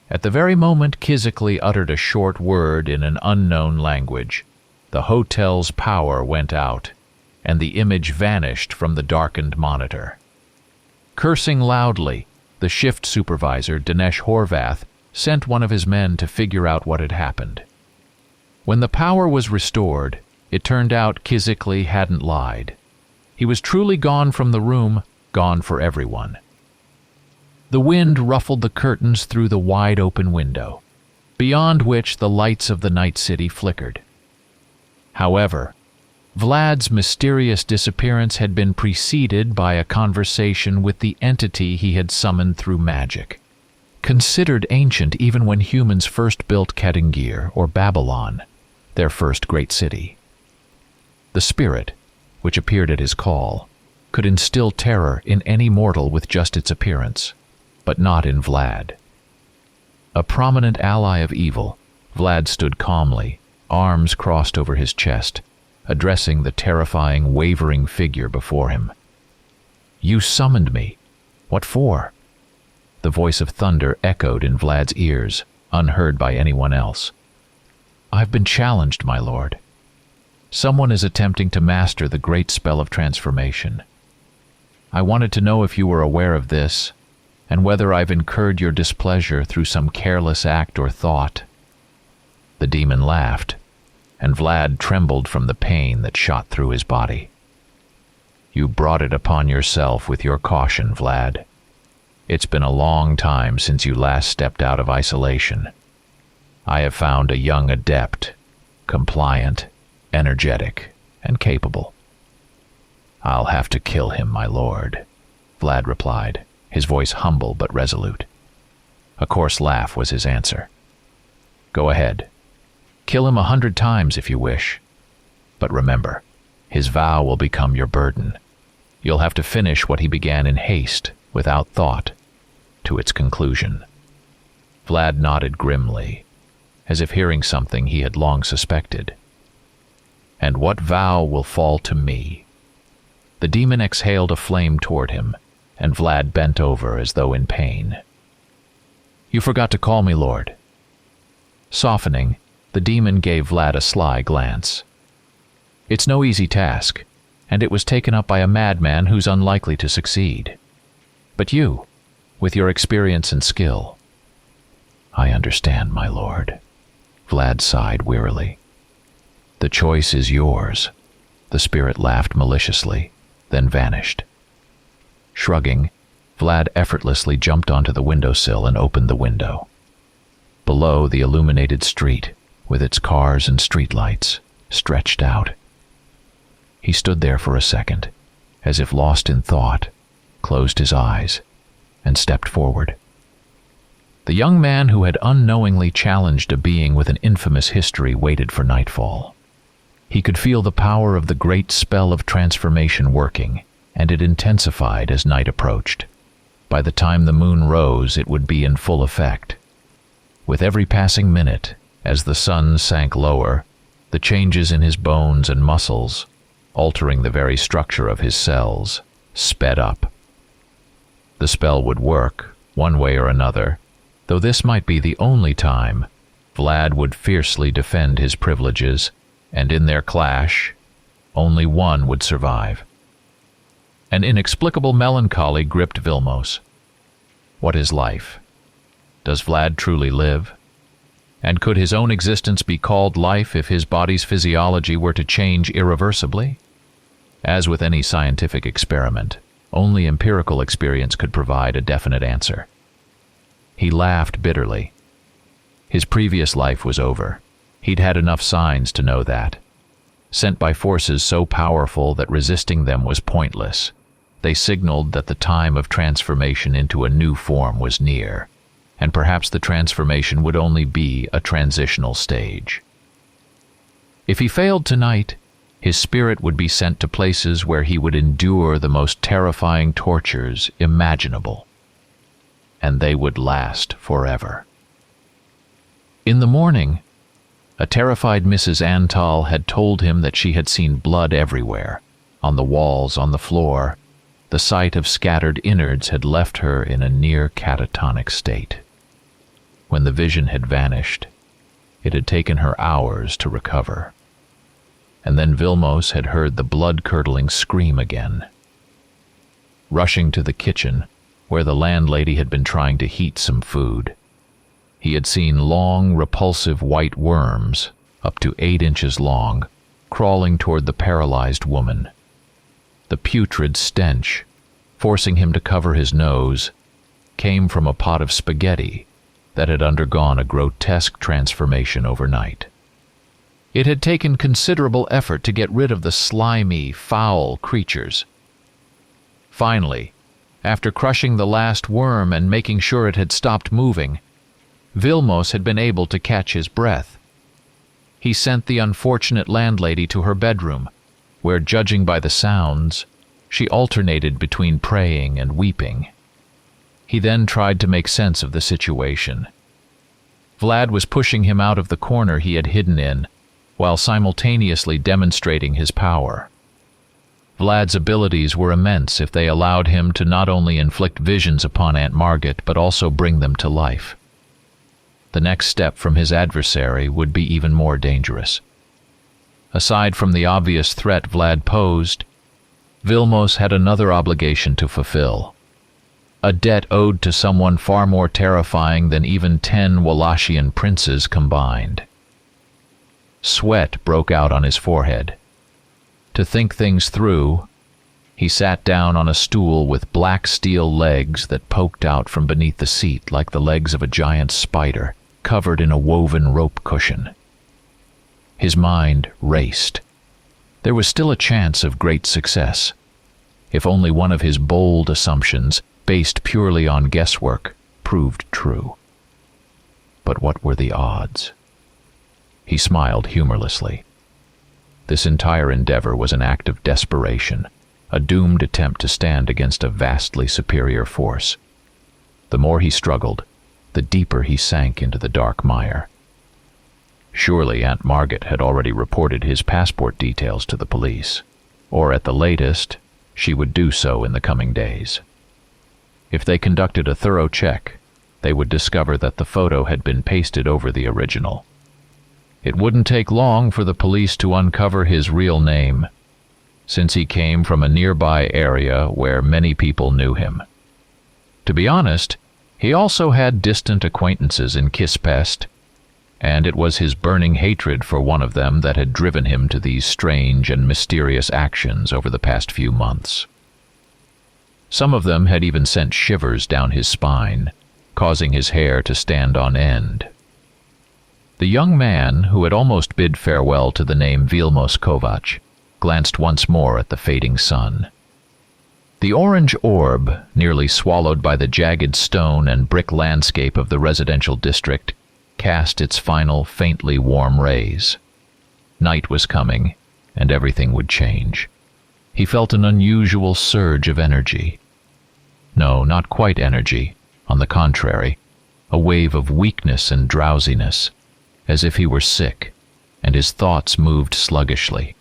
At the very moment Quizzically uttered a short word in an unknown language, the hotel's power went out, and the image vanished from the darkened monitor. Cursing loudly, the shift supervisor, Dinesh Horvath, sent one of his men to figure out what had happened. When the power was restored, it turned out Quizzically hadn't lied. He was truly gone from the room, gone for everyone. The wind ruffled the curtains through the wide-open window, beyond which the lights of the night city flickered. However, Vlad's mysterious disappearance had been preceded by a conversation with the entity he had summoned through magic. Considered ancient even when humans first built Kedingir, or Babylon, their first great city. The spirit, which appeared at his call, could instill terror in any mortal with just its appearance, but not in Vlad. A prominent ally of evil, Vlad stood calmly, arms crossed over his chest, addressing the terrifying, wavering figure before him. "You summoned me. What for?" The voice of thunder echoed in Vlad's ears, unheard by anyone else. "I've been challenged, my lord. Someone is attempting to master the great spell of transformation. I wanted to know if you were aware of this, and whether I've incurred your displeasure through some careless act or thought." The demon laughed, and Vlad trembled from the pain that shot through his body. "You brought it upon yourself with your caution, Vlad. It's been a long time since you last stepped out of isolation. I have found a young adept, compliant, energetic, and capable." "I'll have to kill him, my lord," Vlad replied, his voice humble but resolute. A coarse laugh was his answer. "Go ahead. Kill him 100 times if you wish. But remember, his vow will become your burden. You'll have to finish what he began in haste, without thought, to its conclusion." Vlad nodded grimly, as if hearing something he had long suspected. "And what vow will fall to me?" The demon exhaled a flame toward him, and Vlad bent over as though in pain. "You forgot to call me, Lord." Softening, the demon gave Vlad a sly glance. "It's no easy task, and it was taken up by a madman who's unlikely to succeed. But you, with your experience and skill—" "I understand, my lord," Vlad sighed wearily. "The choice is yours." The spirit laughed maliciously, then vanished. Shrugging, Vlad effortlessly jumped onto the windowsill and opened the window. Below, the illuminated street, with its cars and streetlights, stretched out. He stood there for a second, as if lost in thought, closed his eyes, and stepped forward. The young man who had unknowingly challenged a being with an infamous history waited for nightfall. He could feel the power of the great spell of transformation working, and it intensified as night approached. By the time the moon rose, it would be in full effect. With every passing minute, as the sun sank lower, the changes in his bones and muscles, altering the very structure of his cells, sped up. The spell would work, one way or another, though this might be the only time. Vlad would fiercely defend his privileges, and in their clash, only one would survive. An inexplicable melancholy gripped Vilmos. What is life? Does Vlad truly live? And could his own existence be called life if his body's physiology were to change irreversibly? As with any scientific experiment, only empirical experience could provide a definite answer. He laughed bitterly. His previous life was over. He'd had enough signs to know that. Sent by forces so powerful that resisting them was pointless, they signaled that the time of transformation into a new form was near, and perhaps the transformation would only be a transitional stage. If he failed tonight, his spirit would be sent to places where he would endure the most terrifying tortures imaginable, and they would last forever. In the morning, a terrified Mrs. Antal had told him that she had seen blood everywhere, on the walls, on the floor. The sight of scattered innards had left her in a near catatonic state. When the vision had vanished, it had taken her hours to recover. And then Vilmos had heard the blood-curdling scream again. Rushing to the kitchen, where the landlady had been trying to heat some food, he had seen long, repulsive white worms, up to 8 inches long, crawling toward the paralyzed woman. The putrid stench, forcing him to cover his nose, came from a pot of spaghetti that had undergone a grotesque transformation overnight. It had taken considerable effort to get rid of the slimy, foul creatures. Finally, after crushing the last worm and making sure it had stopped moving, Vilmos had been able to catch his breath. He sent the unfortunate landlady to her bedroom, where, judging by the sounds, she alternated between praying and weeping. He then tried to make sense of the situation. Vlad was pushing him out of the corner he had hidden in, while simultaneously demonstrating his power. Vlad's abilities were immense if they allowed him to not only inflict visions upon Aunt Margit, but also bring them to life. The next step from his adversary would be even more dangerous. Aside from the obvious threat Vlad posed, Vilmos had another obligation to fulfill. a debt owed to someone far more terrifying than even 10 Wallachian princes combined. Sweat broke out on his forehead. To think things through, he sat down on a stool with black steel legs that poked out from beneath the seat like the legs of a giant spider, covered in a woven rope cushion. His mind raced. There was still a chance of great success, if only one of his bold assumptions, based purely on guesswork, proved true. But what were the odds? He smiled humorlessly. This entire endeavor was an act of desperation, a doomed attempt to stand against a vastly superior force. The more he struggled, the deeper he sank into the dark mire. Surely Aunt Margot had already reported his passport details to the police, or at the latest, she would do so in the coming days. If they conducted a thorough check, they would discover that the photo had been pasted over the original. It wouldn't take long for the police to uncover his real name, since he came from a nearby area where many people knew him. To be honest, he also had distant acquaintances in Kispest, and it was his burning hatred for one of them that had driven him to these strange and mysterious actions over the past few months. Some of them had even sent shivers down his spine, causing his hair to stand on end. The young man, who had almost bid farewell to the name Vilmos Kovac, glanced once more at the fading sun. The orange orb, nearly swallowed by the jagged stone and brick landscape of the residential district, cast its final, faintly warm rays. Night was coming, and everything would change. He felt an unusual surge of energy. No, not quite energy. On the contrary, a wave of weakness and drowsiness, as if he were sick, and his thoughts moved sluggishly.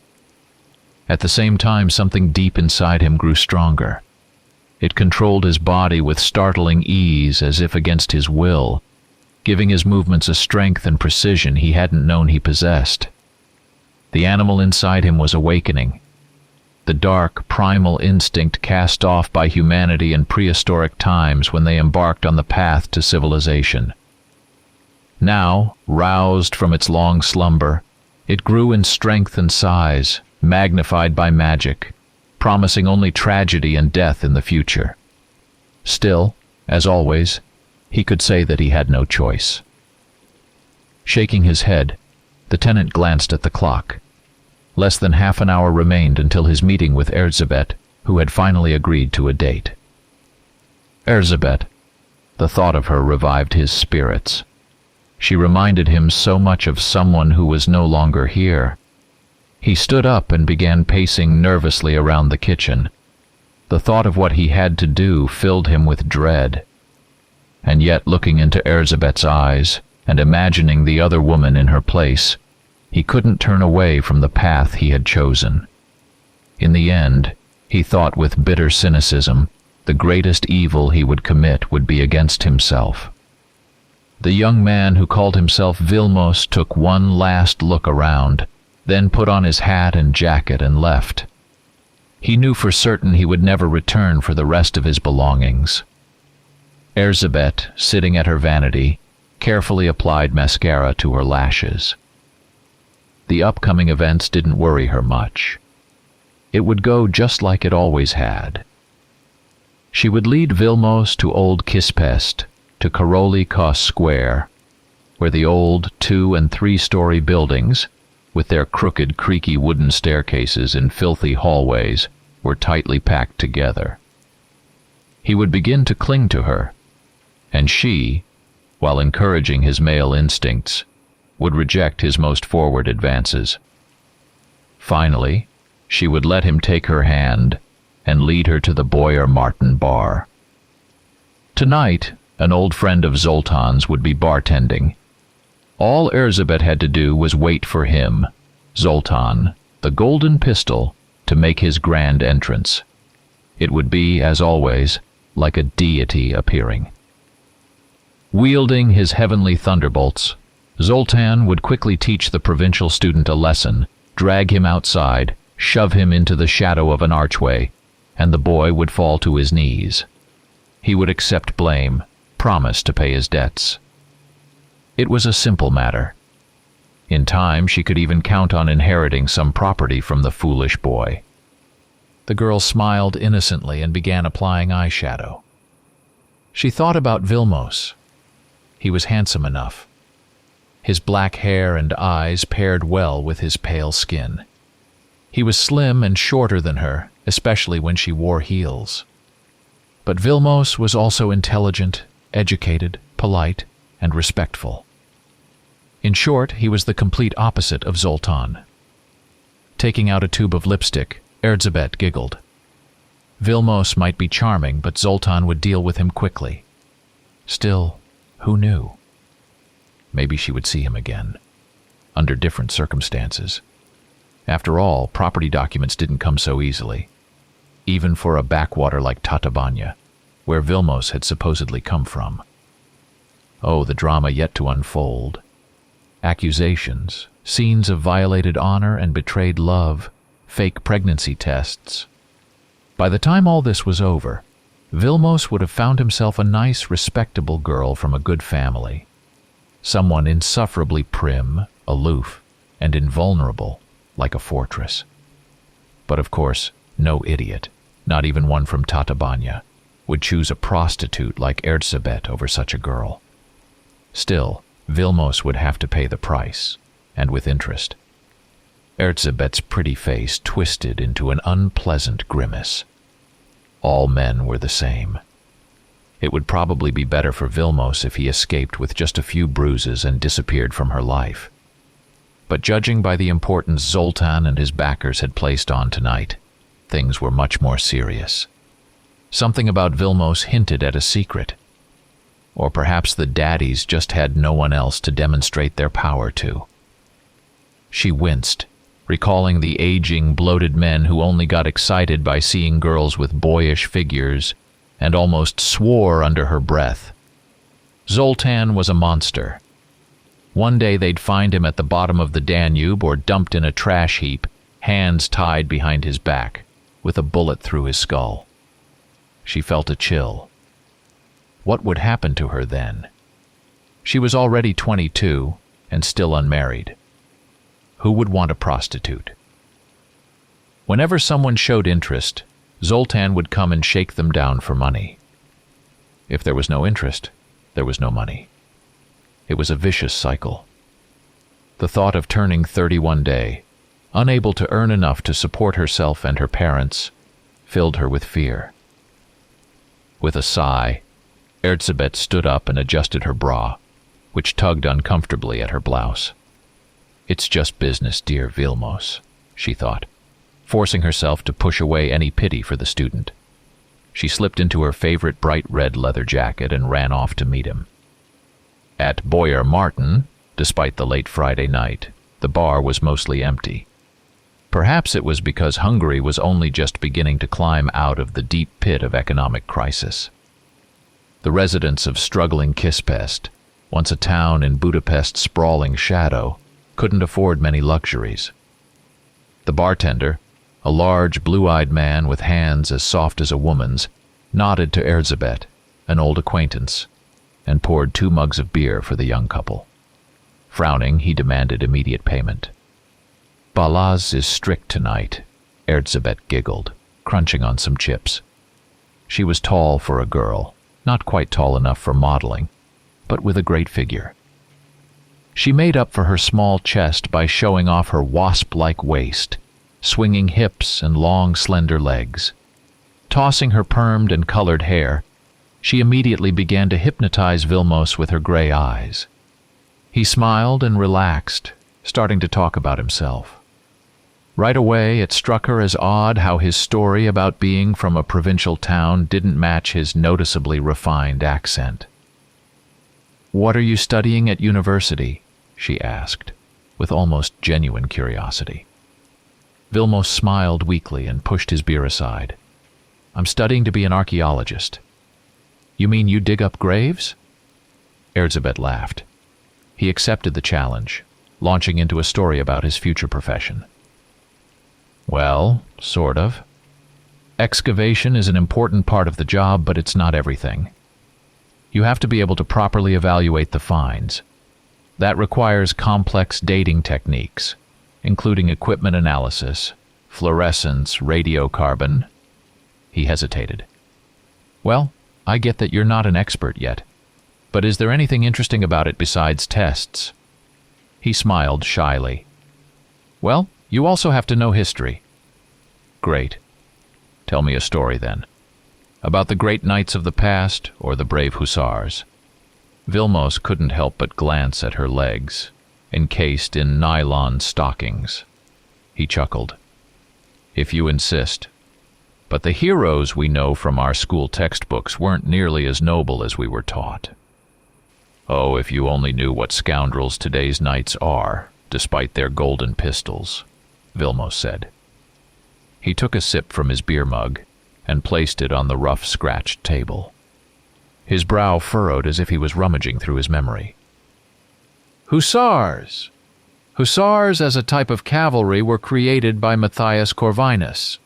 At the same time, something deep inside him grew stronger. It controlled his body with startling ease, as if against his will, giving his movements a strength and precision he hadn't known he possessed. The animal inside him was awakening. The dark, primal instinct cast off by humanity in prehistoric times when they embarked on the path to civilization. Now, roused from its long slumber, it grew in strength and size, magnified by magic, promising only tragedy and death in the future. Still, as always, he could say that he had no choice. Shaking his head, the tenant glanced at the clock. Less than half an hour remained until his meeting with Erzsébet, who had finally agreed to a date. Erzsébet. The thought of her revived his spirits. She reminded him so much of someone who was no longer here. He stood up and began pacing nervously around the kitchen. The thought of what he had to do filled him with dread. And yet, looking into Erzsébet's eyes and imagining the other woman in her place, he couldn't turn away from the path he had chosen. In the end, he thought with bitter cynicism, the greatest evil he would commit would be against himself. The young man who called himself Vilmos took one last look around, then put on his hat and jacket and left. He knew for certain he would never return for the rest of his belongings. Erzsébet, sitting at her vanity, carefully applied mascara to her lashes. The upcoming events didn't worry her much. It would go just like it always had. She would lead Vilmos to Old Kispest, to Karoli Kos Square, where the old 2- and 3-story buildings, with their crooked, creaky wooden staircases and filthy hallways, were tightly packed together. He would begin to cling to her, and she, while encouraging his male instincts, would reject his most forward advances. Finally, she would let him take her hand and lead her to the Boyer Martin bar. Tonight, an old friend of Zoltan's would be bartending. All Erzsébet had to do was wait for him, Zoltan, the golden pistol, to make his grand entrance. It would be, as always, like a deity appearing. Wielding his heavenly thunderbolts, Zoltan would quickly teach the provincial student a lesson, drag him outside, shove him into the shadow of an archway, and the boy would fall to his knees. He would accept blame, promise to pay his debts. It was a simple matter. In time, she could even count on inheriting some property from the foolish boy. The girl smiled innocently and began applying eyeshadow. She thought about Vilmos. He was handsome enough. His black hair and eyes paired well with his pale skin. He was slim and shorter than her, especially when she wore heels. But Vilmos was also intelligent, educated, polite, and respectful. In short, he was the complete opposite of Zoltan. Taking out a tube of lipstick, Erzsébet giggled. Vilmos might be charming, but Zoltan would deal with him quickly. Still, who knew? Maybe she would see him again, under different circumstances. After all, property documents didn't come so easily, even for a backwater like Tatabánya, where Vilmos had supposedly come from. Oh, the drama yet to unfold. Accusations, scenes of violated honor and betrayed love, fake pregnancy tests. By the time all this was over, Vilmos would have found himself a nice, respectable girl from a good family. Someone insufferably prim, aloof, and invulnerable, like a fortress. But of course, no idiot, not even one from Tatabánya, would choose a prostitute like Erzsébet over such a girl. Still, Vilmos would have to pay the price, and with interest. Erzsébet's pretty face twisted into an unpleasant grimace. All men were the same. It would probably be better for Vilmos if he escaped with just a few bruises and disappeared from her life. But judging by the importance Zoltan and his backers had placed on tonight, things were much more serious. Something about Vilmos hinted at a secret. Or perhaps the daddies just had no one else to demonstrate their power to. She winced, recalling the aging, bloated men who only got excited by seeing girls with boyish figures, and almost swore under her breath. Zoltan was a monster. One day they'd find him at the bottom of the Danube or dumped in a trash heap, hands tied behind his back, with a bullet through his skull. She felt a chill. What would happen to her then? She was already 22 and still unmarried. Who would want a prostitute? Whenever someone showed interest, Zoltan would come and shake them down for money. If there was no interest, there was no money. It was a vicious cycle. The thought of turning 30 one day, unable to earn enough to support herself and her parents, filled her with fear. With a sigh, Erzsébet stood up and adjusted her bra, which tugged uncomfortably at her blouse. "It's just business, dear Vilmos," she thought, forcing herself to push away any pity for the student. She slipped into her favorite bright red leather jacket and ran off to meet him. At Boyer Martin, despite the late Friday night, the bar was mostly empty. Perhaps it was because Hungary was only just beginning to climb out of the deep pit of economic crisis. The residents of struggling Kispest, once a town in Budapest's sprawling shadow, couldn't afford many luxuries. The bartender, a large blue-eyed man with hands as soft as a woman's, nodded to Erzsébet, an old acquaintance, and poured 2 mugs of beer for the young couple. Frowning, he demanded immediate payment. "Balázs is strict tonight," Erzsébet giggled, crunching on some chips. She was tall for a girl, not quite tall enough for modeling, but with a great figure. She made up for her small chest by showing off her wasp-like waist, swinging hips and long, slender legs. Tossing her permed and colored hair, she immediately began to hypnotize Vilmos with her gray eyes. He smiled and relaxed, starting to talk about himself. Right away, it struck her as odd how his story about being from a provincial town didn't match his noticeably refined accent. "What are you studying at university?" she asked, with almost genuine curiosity. Vilmos smiled weakly and pushed his beer aside. "I'm studying to be an archaeologist." "You mean you dig up graves?" Erzsébet laughed. He accepted the challenge, launching into a story about his future profession. "Well, sort of. Excavation is an important part of the job, but it's not everything. You have to be able to properly evaluate the finds. That requires complex dating techniques, including equipment analysis, fluorescence, radiocarbon. He hesitated. Well, I get that you're not an expert yet, but is there anything interesting about it besides tests? He smiled shyly. Well, you also have to know history. Great. Tell me a story then. About the great knights of the past or the brave hussars. Vilmos couldn't help but glance at her legs, encased in nylon stockings. He chuckled. If you insist. But the heroes we know from our school textbooks weren't nearly as noble as we were taught. Oh, if you only knew what scoundrels today's knights are, despite their golden pistols, Vilmos said. He took a sip from his beer mug and placed it on the rough, scratched table. His brow furrowed as if he was rummaging through his memory. Hussars! Hussars as a type of cavalry were created by Matthias Corvinus,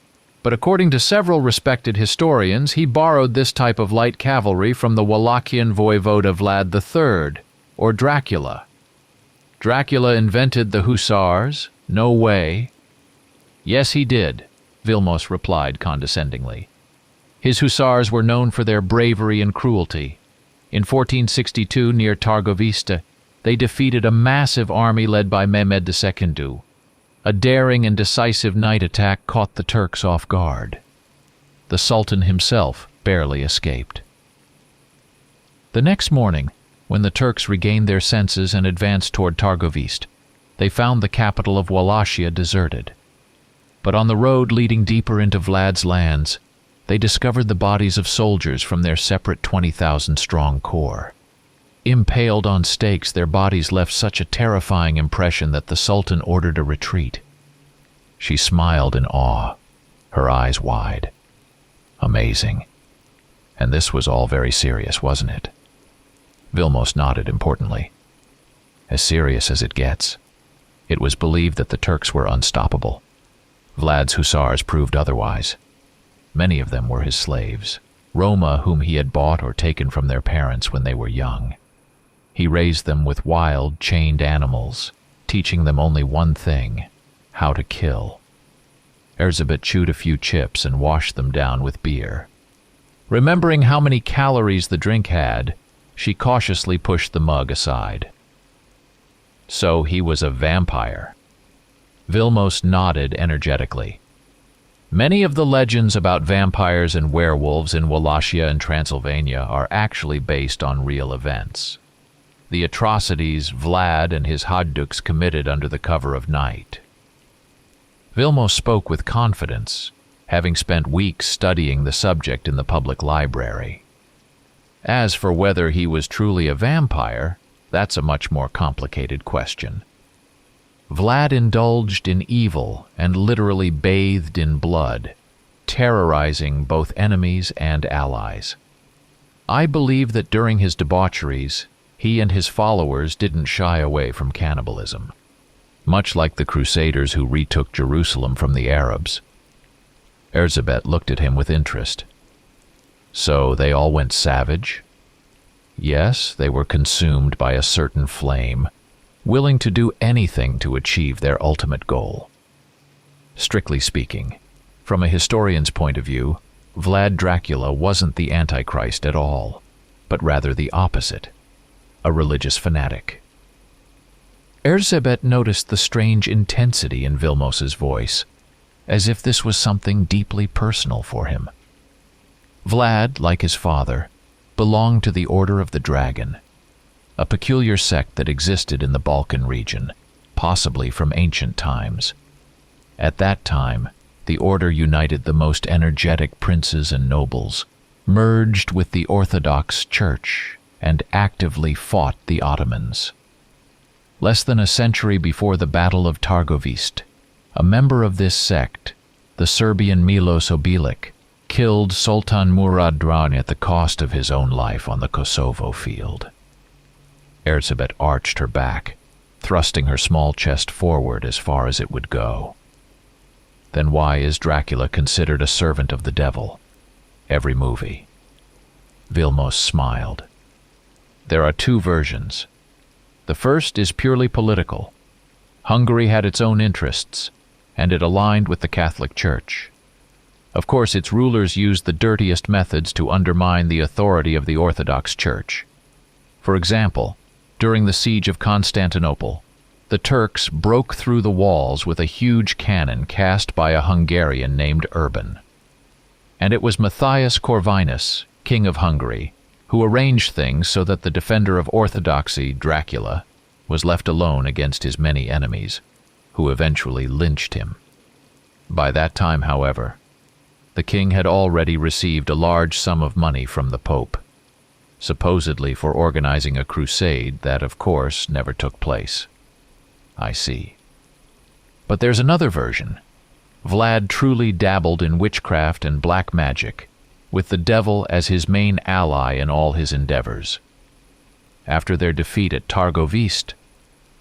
but according to several respected historians, he borrowed this type of light cavalry from the Wallachian voivode Vlad III, or Dracula. Dracula invented the hussars? No way. Yes, he did, Vilmos replied condescendingly. His hussars were known for their bravery and cruelty. In 1462, near Targovista, they defeated a massive army led by Mehmed II. A daring and decisive night attack caught the Turks off guard. The Sultan himself barely escaped. The next morning, when the Turks regained their senses and advanced toward Targovist, they found the capital of Wallachia deserted. But on the road leading deeper into Vlad's lands, they discovered the bodies of soldiers from their separate 20,000-strong corps. Impaled on stakes, their bodies left such a terrifying impression that the Sultan ordered a retreat. She smiled in awe, her eyes wide. Amazing. And this was all very serious, wasn't it? Vilmos nodded importantly. As serious as it gets. It was believed that the Turks were unstoppable. Vlad's hussars proved otherwise. Many of them were his slaves, Roma whom he had bought or taken from their parents when they were young. He raised them with wild, chained animals, teaching them only one thing, how to kill. Erzsébet chewed a few chips and washed them down with beer. Remembering how many calories the drink had, she cautiously pushed the mug aside. So he was a vampire. Vilmos nodded energetically. Many of the legends about vampires and werewolves in Wallachia and Transylvania are actually based on real events. The atrocities Vlad and his Hadduks committed under the cover of night. Vilmos spoke with confidence, having spent weeks studying the subject in the public library. As for whether he was truly a vampire, that's a much more complicated question. Vlad indulged in evil and literally bathed in blood, terrorizing both enemies and allies. I believe that during his debaucheries, he and his followers didn't shy away from cannibalism, much like the Crusaders who retook Jerusalem from the Arabs. Erzsébet looked at him with interest. So they all went savage? Yes, they were consumed by a certain flame, willing to do anything to achieve their ultimate goal. Strictly speaking, from a historian's point of view, Vlad Dracula wasn't the Antichrist at all, but rather the opposite. A religious fanatic. Erzsébet noticed the strange intensity in Vilmos's voice, as if this was something deeply personal for him. Vlad, like his father, belonged to the Order of the Dragon, a peculiar sect that existed in the Balkan region, possibly from ancient times. At that time, the order united the most energetic princes and nobles, merged with the Orthodox Church, and actively fought the Ottomans. Less than a century before the Battle of Targovist, a member of this sect, the Serbian Milos Obilic, killed Sultan Murad Drani at the cost of his own life on the Kosovo field. Erzsébet arched her back, thrusting her small chest forward as far as it would go. Then why is Dracula considered a servant of the devil? Every movie. Vilmos smiled. There are two versions. The first is purely political. Hungary had its own interests, and it aligned with the Catholic Church. Of course, its rulers used the dirtiest methods to undermine the authority of the Orthodox Church. For example, during the siege of Constantinople, the Turks broke through the walls with a huge cannon cast by a Hungarian named Urban. And it was Matthias Corvinus, king of Hungary, who arranged things so that the defender of orthodoxy, Dracula, was left alone against his many enemies, who eventually lynched him. By that time, however, the king had already received a large sum of money from the Pope, supposedly for organizing a crusade that, of course, never took place. I see. But there's another version. Vlad truly dabbled in witchcraft and black magic, with the devil as his main ally in all his endeavors. After their defeat at Targovist,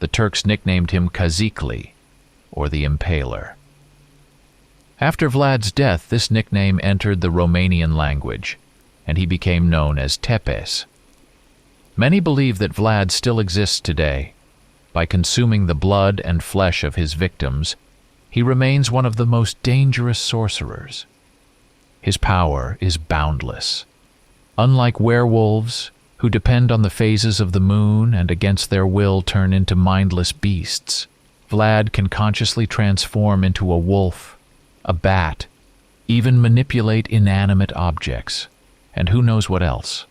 the Turks nicknamed him Kazikli, or the Impaler. After Vlad's death, this nickname entered the Romanian language, and he became known as Tepes. Many believe that Vlad still exists today. By consuming the blood and flesh of his victims, he remains one of the most dangerous sorcerers. His power is boundless. Unlike werewolves, who depend on the phases of the moon and against their will turn into mindless beasts, Vlad can consciously transform into a wolf, a bat, even manipulate inanimate objects, and who knows what else.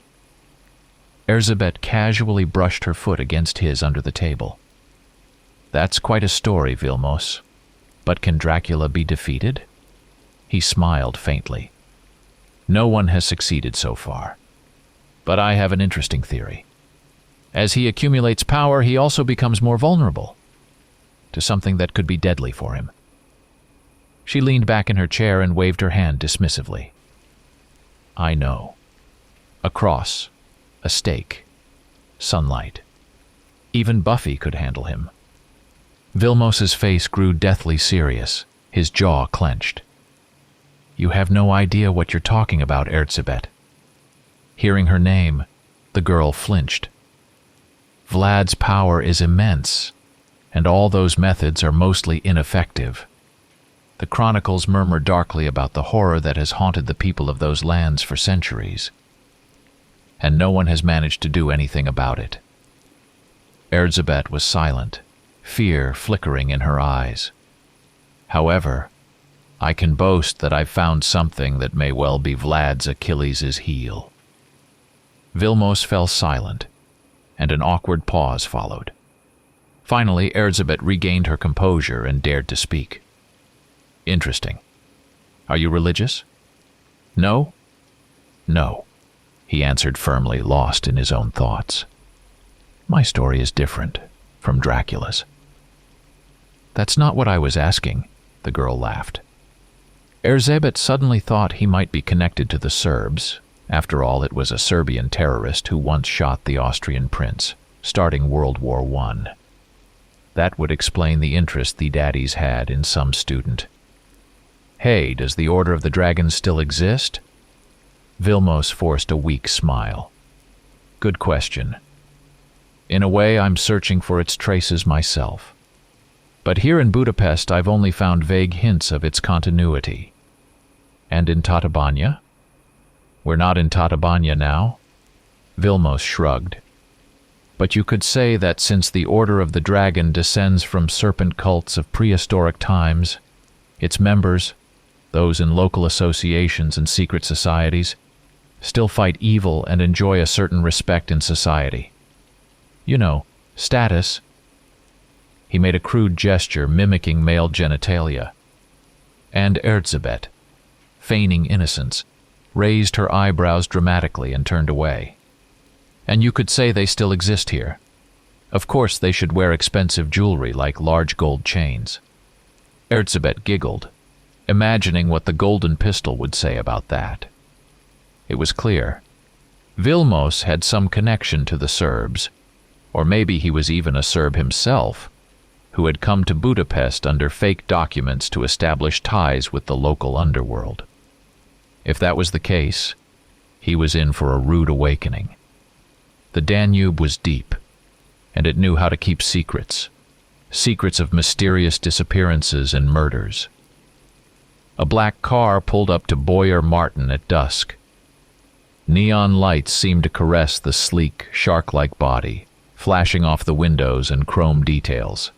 Erzsébet casually brushed her foot against his under the table. That's quite a story, Vilmos. But can Dracula be defeated? He smiled faintly. No one has succeeded so far. But I have an interesting theory. As he accumulates power, he also becomes more vulnerable to something that could be deadly for him. She leaned back in her chair and waved her hand dismissively. I know. A cross, a stake, sunlight. Even Buffy could handle him. Vilmos's face grew deathly serious, his jaw clenched. You have no idea what you're talking about, Erzsébet. Hearing her name, the girl flinched. Vlad's power is immense, and all those methods are mostly ineffective. The chronicles murmur darkly about the horror that has haunted the people of those lands for centuries, and no one has managed to do anything about it. Erzsébet was silent, fear flickering in her eyes. However, I can boast that I've found something that may well be Vlad's Achilles' heel. Vilmos fell silent, and an awkward pause followed. Finally, Erzsébet regained her composure and dared to speak. Interesting. Are you religious? No? No, he answered firmly, lost in his own thoughts. My story is different from Dracula's. That's not what I was asking, the girl laughed. Erzsébet suddenly thought he might be connected to the Serbs. After all, it was a Serbian terrorist who once shot the Austrian prince, starting World War I. That would explain the interest the daddies had in some student. Hey, does the Order of the Dragon still exist? Vilmos forced a weak smile. Good question. In a way, I'm searching for its traces myself. But here in Budapest, I've only found vague hints of its continuity. And in Tatabánya? We're not in Tatabánya now? Vilmos shrugged. But you could say that since the Order of the Dragon descends from serpent cults of prehistoric times, its members, those in local associations and secret societies, still fight evil and enjoy a certain respect in society. You know, status. He made a crude gesture mimicking male genitalia. And Erzsébet, feigning innocence, raised her eyebrows dramatically and turned away. And you could say they still exist here. Of course they should wear expensive jewelry like large gold chains. Erzsébet giggled, imagining what the golden pistol would say about that. It was clear. Vilmos had some connection to the Serbs, or maybe he was even a Serb himself, who had come to Budapest under fake documents to establish ties with the local underworld. If that was the case, he was in for a rude awakening. The Danube was deep, and it knew how to keep secrets of mysterious disappearances and murders. A black car pulled up to Boyer Martin at dusk. Neon lights seemed to caress the sleek, shark-like body, flashing off the windows and chrome details.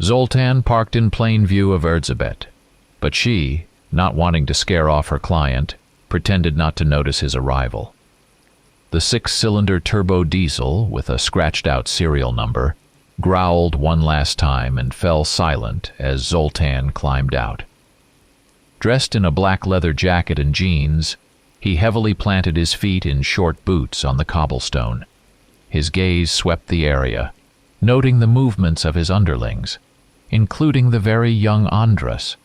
Zoltan parked in plain view of Erzsébet, but she, not wanting to scare off her client, pretended not to notice his arrival. The six-cylinder turbo diesel, with a scratched-out serial number, growled one last time and fell silent as Zoltan climbed out. Dressed in a black leather jacket and jeans, he heavily planted his feet in short boots on the cobblestone. His gaze swept the area, noting the movements of his underlings, including the very young Andras,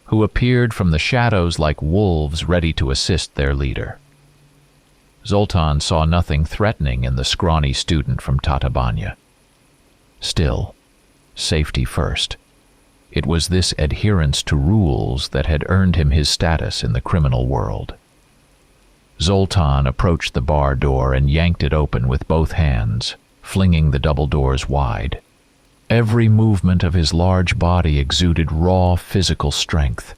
who appeared from the shadows like wolves ready to assist their leader. Zoltan saw nothing threatening in the scrawny student from Tatabánya. Still, safety first. It was this adherence to rules that had earned him his status in the criminal world. Zoltan approached the bar door and yanked it open with both hands, flinging the double doors wide. Every movement of his large body exuded raw physical strength,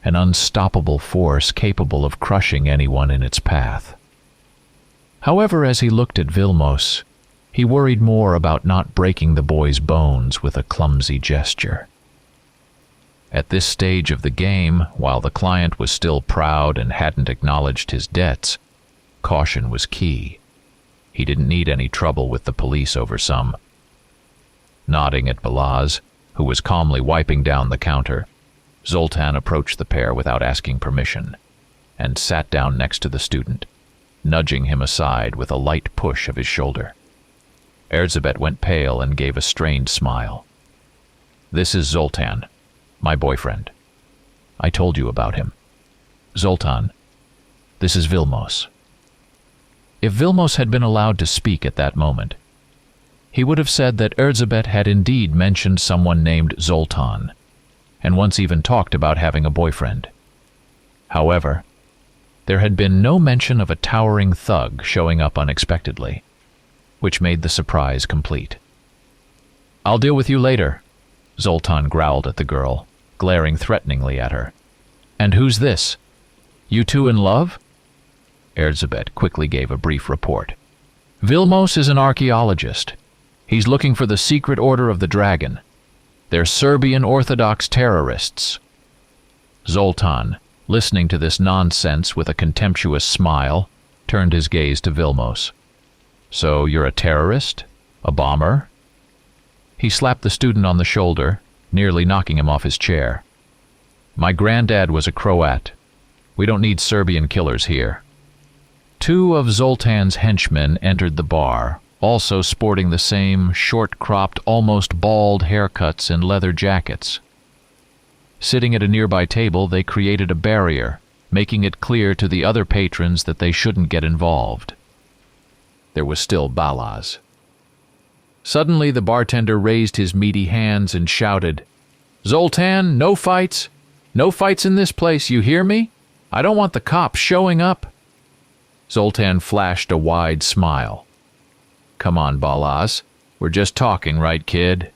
an unstoppable force capable of crushing anyone in its path. However, as he looked at Vilmos, he worried more about not breaking the boy's bones with a clumsy gesture. At this stage of the game, while the client was still proud and hadn't acknowledged his debts, caution was key. He didn't need any trouble with the police over some. Nodding at Balazs, who was calmly wiping down the counter, Zoltan approached the pair without asking permission, and sat down next to the student, nudging him aside with a light push of his shoulder. Erzsébet went pale and gave a strained smile. "This is Zoltan, my boyfriend. I told you about him. Zoltan, this is Vilmos." If Vilmos had been allowed to speak at that moment, he would have said that Erzsébet had indeed mentioned someone named Zoltan, and once even talked about having a boyfriend. However, there had been no mention of a towering thug showing up unexpectedly, which made the surprise complete. "I'll deal with you later," Zoltan growled at the girl, glaring threateningly at her. "And who's this? You two in love?" Erzsébet quickly gave a brief report. "Vilmos is an archaeologist. He's looking for the secret order of the dragon. They're Serbian Orthodox terrorists." Zoltan, listening to this nonsense with a contemptuous smile, turned his gaze to Vilmos. "So you're a terrorist? A bomber?" He slapped the student on the shoulder, nearly knocking him off his chair. "My granddad was a Croat. We don't need Serbian killers here." Two of Zoltan's henchmen entered the bar, also sporting the same short-cropped, almost bald haircuts and leather jackets. Sitting at a nearby table, they created a barrier, making it clear to the other patrons that they shouldn't get involved. There was still Balazs. Suddenly, the bartender raised his meaty hands and shouted, "Zoltan, no fights! No fights in this place, you hear me? I don't want the cops showing up." Zoltan flashed a wide smile. "Come on, Balazs. We're just talking, right, kid?"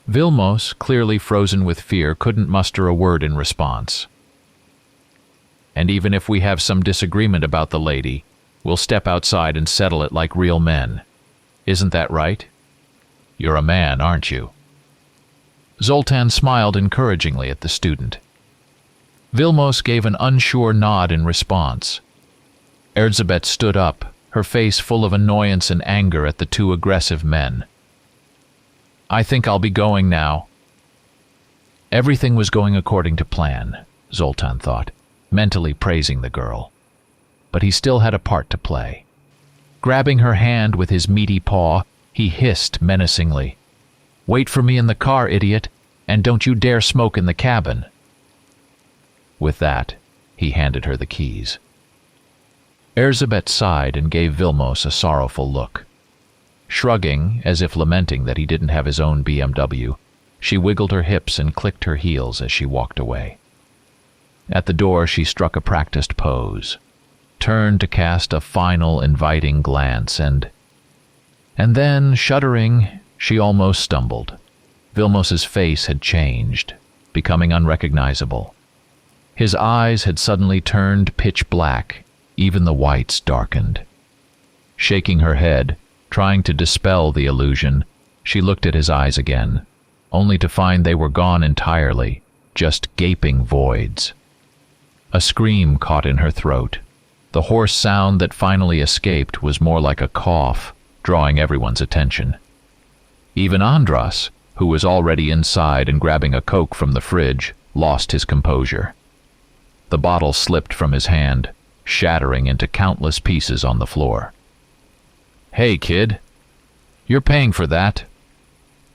Vilmos, clearly frozen with fear, couldn't muster a word in response. "And even if we have some disagreement about the lady, we'll step outside and settle it like real men. Isn't that right? You're a man, aren't you?" Zoltan smiled encouragingly at the student. Vilmos gave an unsure nod in response. Erzsébet stood up, her face full of annoyance and anger at the two aggressive men. "I think I'll be going now." Everything was going according to plan, Zoltan thought, mentally praising the girl. But he still had a part to play. Grabbing her hand with his meaty paw, he hissed menacingly, "Wait for me in the car, idiot, and don't you dare smoke in the cabin." With that, he handed her the keys. Erzsébet sighed and gave Vilmos a sorrowful look. Shrugging, as if lamenting that he didn't have his own BMW, she wiggled her hips and clicked her heels as she walked away. At the door she struck a practiced pose, turned to cast a final inviting glance, and then, shuddering, she almost stumbled. Vilmos's face had changed, becoming unrecognizable. His eyes had suddenly turned pitch black, even the whites darkened. Shaking her head, trying to dispel the illusion, she looked at his eyes again, only to find they were gone entirely, just gaping voids. A scream caught in her throat. The hoarse sound that finally escaped was more like a cough, drawing everyone's attention. Even Andras, who was already inside and grabbing a Coke from the fridge, lost his composure. The bottle slipped from his hand, shattering into countless pieces on the floor. "Hey, kid, you're paying for that,"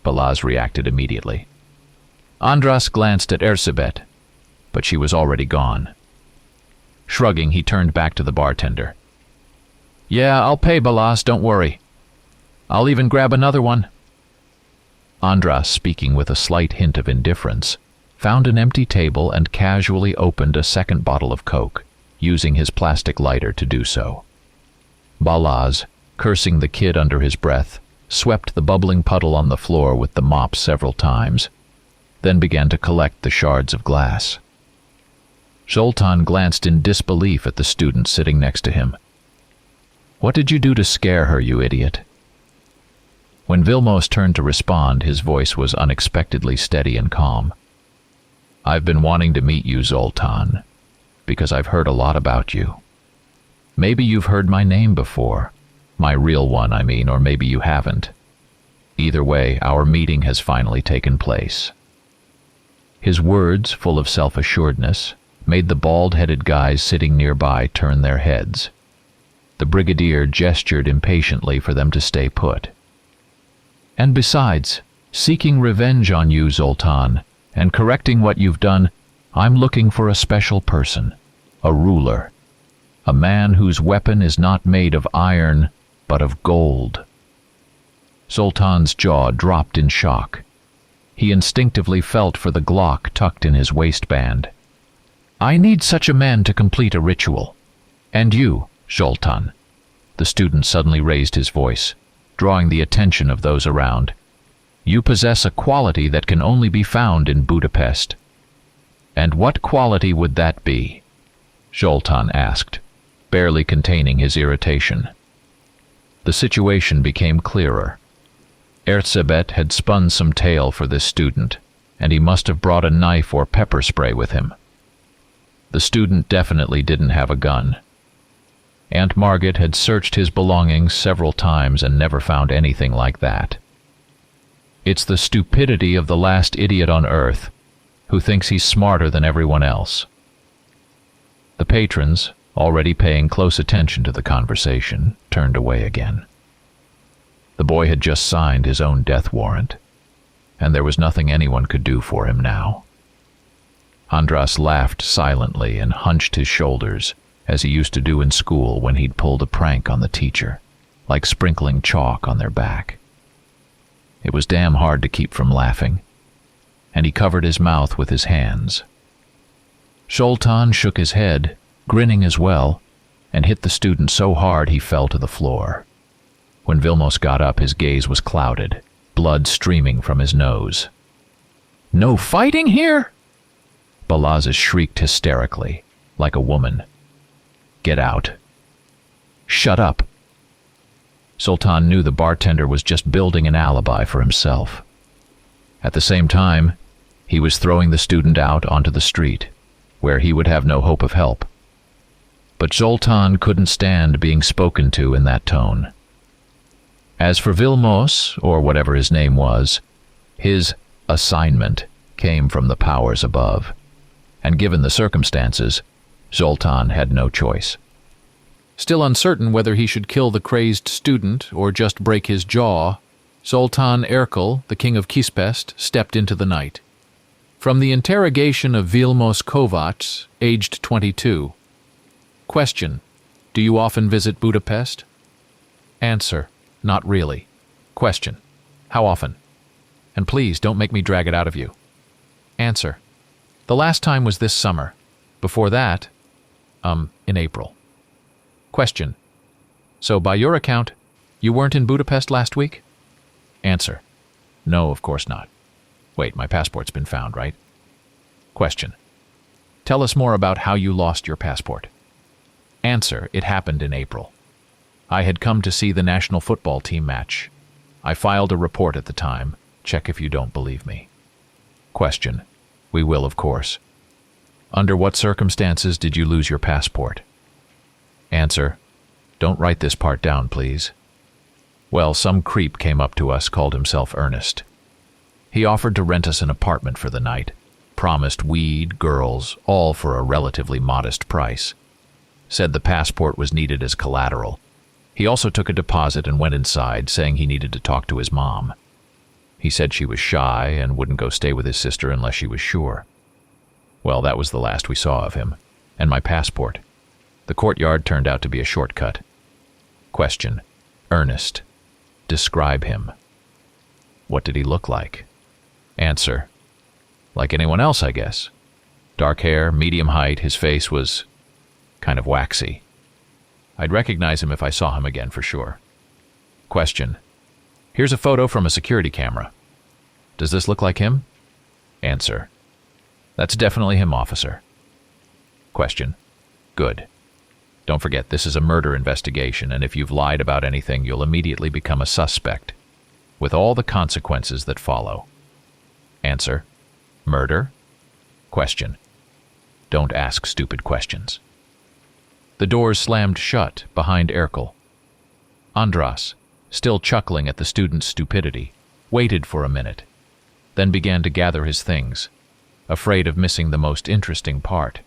Balazs reacted immediately. Andras glanced at Erzsébet, but she was already gone. Shrugging, he turned back to the bartender. "Yeah, I'll pay, Balazs, don't worry. I'll even grab another one." Andras, speaking with a slight hint of indifference, found an empty table and casually opened a second bottle of Coke, using his plastic lighter to do so. Balazs, cursing the kid under his breath, swept the bubbling puddle on the floor with the mop several times, then began to collect the shards of glass. Zoltán glanced in disbelief at the student sitting next to him. "What did you do to scare her, you idiot?" When Vilmos turned to respond, his voice was unexpectedly steady and calm. "I've been wanting to meet you, Zoltán, because I've heard a lot about you. Maybe you've heard my name before. My real one, I mean, or maybe you haven't. Either way, our meeting has finally taken place." His words, full of self-assuredness, made the bald-headed guys sitting nearby turn their heads. The brigadier gestured impatiently for them to stay put. "And besides, seeking revenge on you, Zoltán, and correcting what you've done, I'm looking for a special person, a ruler, a man whose weapon is not made of iron, but of gold." Zoltán's jaw dropped in shock. He instinctively felt for the Glock tucked in his waistband. "I need such a man to complete a ritual. And you, Zoltán." The student suddenly raised his voice, drawing the attention of those around. "You possess a quality that can only be found in Budapest." "And what quality would that be?" Zoltán asked, barely containing his irritation. The situation became clearer. Erzsébet had spun some tale for this student, and he must have brought a knife or pepper spray with him. The student definitely didn't have a gun. Aunt Margit had searched his belongings several times and never found anything like that. It's the stupidity of the last idiot on earth, who thinks he's smarter than everyone else. The patrons, already paying close attention to the conversation, turned away again. The boy had just signed his own death warrant, and there was nothing anyone could do for him now. Andras laughed silently and hunched his shoulders, as he used to do in school when he'd pulled a prank on the teacher, like sprinkling chalk on their back. It was damn hard to keep from laughing, and he covered his mouth with his hands. Zoltán shook his head, grinning as well, and hit the student so hard he fell to the floor. When Vilmos got up, his gaze was clouded, blood streaming from his nose. "No fighting here?" Balazs shrieked hysterically, like a woman. "Get out." "Shut up." Zoltán knew the bartender was just building an alibi for himself. At the same time, he was throwing the student out onto the street, where he would have no hope of help. But Zoltán couldn't stand being spoken to in that tone. As for Vilmos, or whatever his name was, his assignment came from the powers above, and given the circumstances, Zoltán had no choice. Still uncertain whether he should kill the crazed student or just break his jaw, Zoltán Erkel, the king of Kispest, stepped into the night. From the interrogation of Vilmos Kovács, aged 22. Question: Do you often visit Budapest? Answer: Not really. Question. How often? And please don't make me drag it out of you. Answer. The last time was this summer. Before that, in April. Question. So by your account, you weren't in Budapest last week? Answer. No, of course not. Wait, my passport's been found, right? Question. Tell us more about how you lost your passport. Answer. It happened in April. I had come to see the national football team match. I filed a report at the time. Check if you don't believe me. Question. We will, of course. Under what circumstances did you lose your passport? Answer. Don't write this part down, please. Well, some creep came up to us, called himself Ernest. He offered to rent us an apartment for the night, promised weed, girls, all for a relatively modest price. Said the passport was needed as collateral. He also took a deposit and went inside, saying he needed to talk to his mom. He said she was shy and wouldn't go stay with his sister unless she was sure. Well, that was the last we saw of him, and my passport. The courtyard turned out to be a shortcut. Question. Ernest. Describe him. What did he look like? Answer. Like anyone else, I guess. Dark hair, medium height, his face was kind of waxy. I'd recognize him if I saw him again for sure. Question. Here's a photo from a security camera. Does this look like him? Answer. That's definitely him, officer. Question. Good. Don't forget, this is a murder investigation, and if you've lied about anything, you'll immediately become a suspect, with all the consequences that follow. Answer. Murder? Question. Don't ask stupid questions. The doors slammed shut behind Erkel. Andras, still chuckling at the student's stupidity, waited for a minute, then began to gather his things, afraid of missing the most interesting part.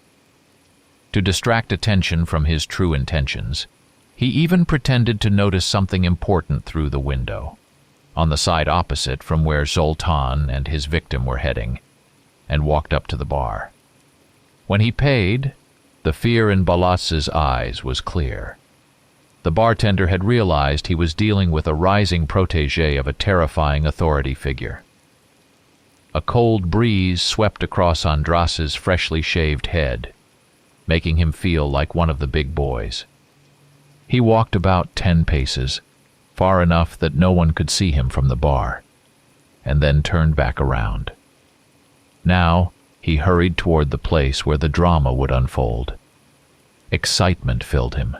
To distract attention from his true intentions, he even pretended to notice something important through the window, on the side opposite from where Zoltan and his victim were heading, and walked up to the bar. When he paid, the fear in Balas's eyes was clear. The bartender had realized he was dealing with a rising protégé of a terrifying authority figure. A cold breeze swept across Andras's freshly shaved head, making him feel like one of the big boys. He walked about 10 paces, far enough that no one could see him from the bar, and then turned back around. Now he hurried toward the place where the drama would unfold. Excitement filled him.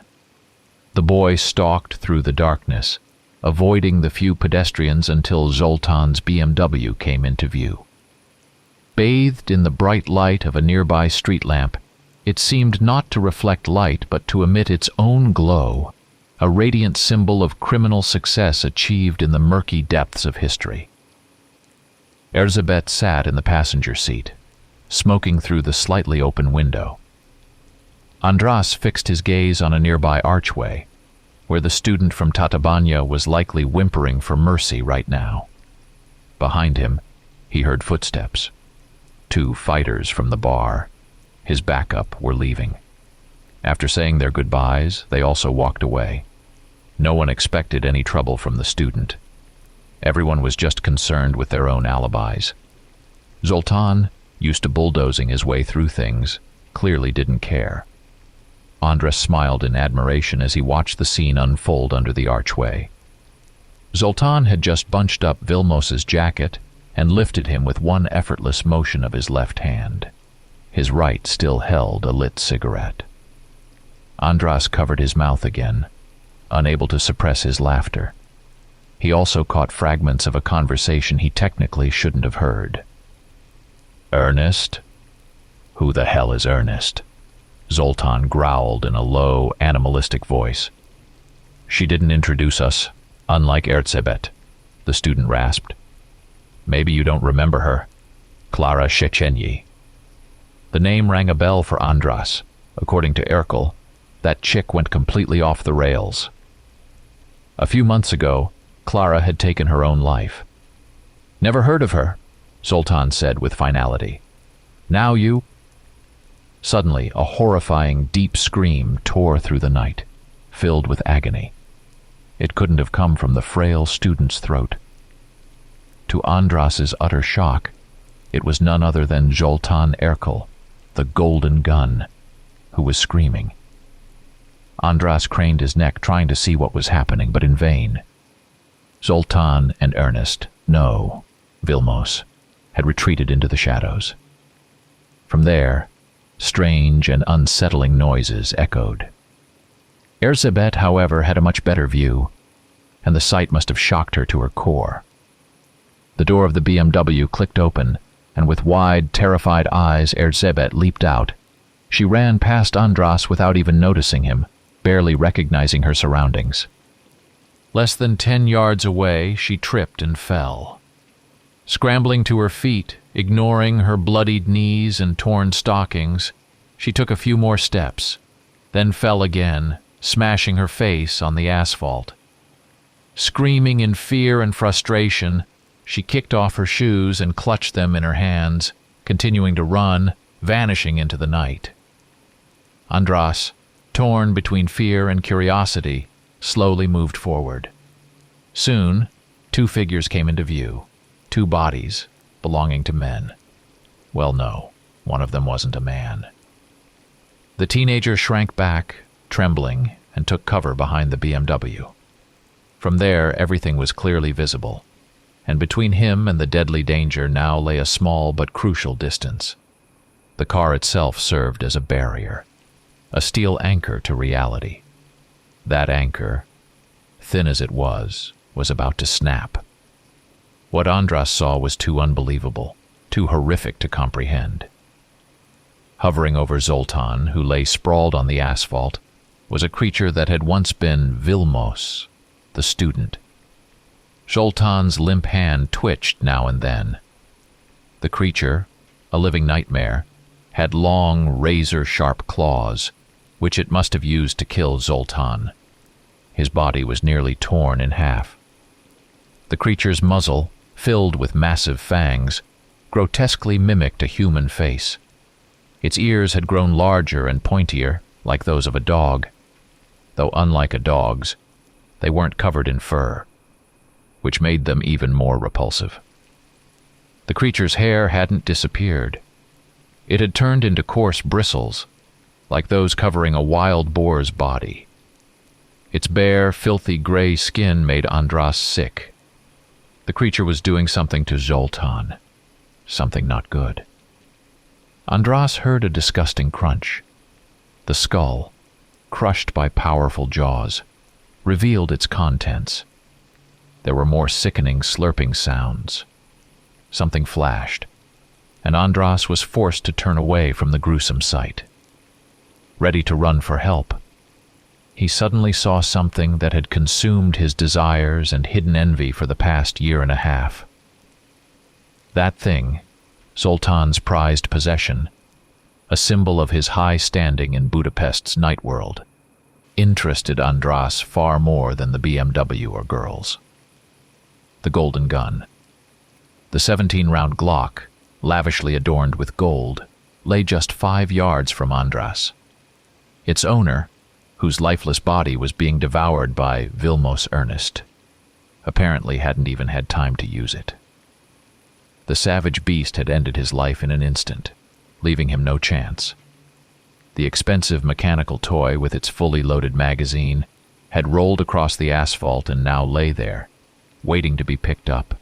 The boy stalked through the darkness, avoiding the few pedestrians until Zoltan's BMW came into view. Bathed in the bright light of a nearby street lamp, it seemed not to reflect light but to emit its own glow, a radiant symbol of criminal success achieved in the murky depths of history. Erzsébet sat in the passenger seat, smoking through the slightly open window. Andras fixed his gaze on a nearby archway, where the student from Tatabánya was likely whimpering for mercy right now. Behind him, he heard footsteps. 2 fighters from the bar, his backup, were leaving. After saying their goodbyes, they also walked away. No one expected any trouble from the student. Everyone was just concerned with their own alibis. Zoltan, used to bulldozing his way through things, clearly didn't care. Andras smiled in admiration as he watched the scene unfold under the archway. Zoltan had just bunched up Vilmos's jacket and lifted him with one effortless motion of his left hand. His right still held a lit cigarette. Andras covered his mouth again, unable to suppress his laughter. He also caught fragments of a conversation he technically shouldn't have heard. Ernest? Who the hell is Ernest? Zoltan growled in a low, animalistic voice. She didn't introduce us, unlike Erzsébet, the student rasped. Maybe you don't remember her. Clara Szechenyi. The name rang a bell for Andras. According to Erkel, that chick went completely off the rails. A few months ago, Clara had taken her own life. Never heard of her, Zoltan said with finality. Now you... Suddenly, a horrifying, deep scream tore through the night, filled with agony. It couldn't have come from the frail student's throat. To Andras's utter shock, it was none other than Zoltán Erkel, the Golden Gun, who was screaming. Andras craned his neck, trying to see what was happening, but in vain. Zoltán and Ernest, no, Vilmos, had retreated into the shadows. From there, strange and unsettling noises echoed. Erzsébet, however, had a much better view, and the sight must have shocked her to her core. The door of the BMW clicked open, and with wide, terrified eyes, Erzsébet leaped out. She ran past Andras without even noticing him, barely recognizing her surroundings. Less than 10 yards away, she tripped and fell. Scrambling to her feet, ignoring her bloodied knees and torn stockings, she took a few more steps, then fell again, smashing her face on the asphalt. Screaming in fear and frustration, she kicked off her shoes and clutched them in her hands, continuing to run, vanishing into the night. Andras, torn between fear and curiosity, slowly moved forward. Soon, 2 figures came into view, 2 bodies belonging to men. Well, no, one of them wasn't a man. The teenager shrank back, trembling, and took cover behind the BMW. From there, everything was clearly visible, and between him and the deadly danger now lay a small but crucial distance. The car itself served as a barrier, a steel anchor to reality. That anchor, thin as it was about to snap. What Andras saw was too unbelievable, too horrific to comprehend. Hovering over Zoltán, who lay sprawled on the asphalt, was a creature that had once been Vilmos, the student. Zoltán's limp hand twitched now and then. The creature, a living nightmare, had long, razor-sharp claws, which it must have used to kill Zoltán. His body was nearly torn in half. The creature's muzzle, filled with massive fangs, grotesquely mimicked a human face. Its ears had grown larger and pointier, like those of a dog, though unlike a dog's, they weren't covered in fur, which made them even more repulsive. The creature's hair hadn't disappeared. It had turned into coarse bristles, like those covering a wild boar's body. Its bare, filthy gray skin made Andras sick. The creature was doing something to Zoltán, something not good. Andras heard a disgusting crunch. The skull, crushed by powerful jaws, revealed its contents. There were more sickening slurping sounds. Something flashed, and Andras was forced to turn away from the gruesome sight. Ready to run for help, he suddenly saw something that had consumed his desires and hidden envy for the past 1.5 years. That thing, Zoltán's prized possession, a symbol of his high standing in Budapest's night world, interested Andras far more than the BMW or girls. The Golden Gun. The 17-round Glock, lavishly adorned with gold, lay just 5 yards from Andras. Its owner, whose lifeless body was being devoured by Vilmos Ernest, apparently hadn't even had time to use it. The savage beast had ended his life in an instant, leaving him no chance. The expensive mechanical toy with its fully loaded magazine had rolled across the asphalt and now lay there, waiting to be picked up.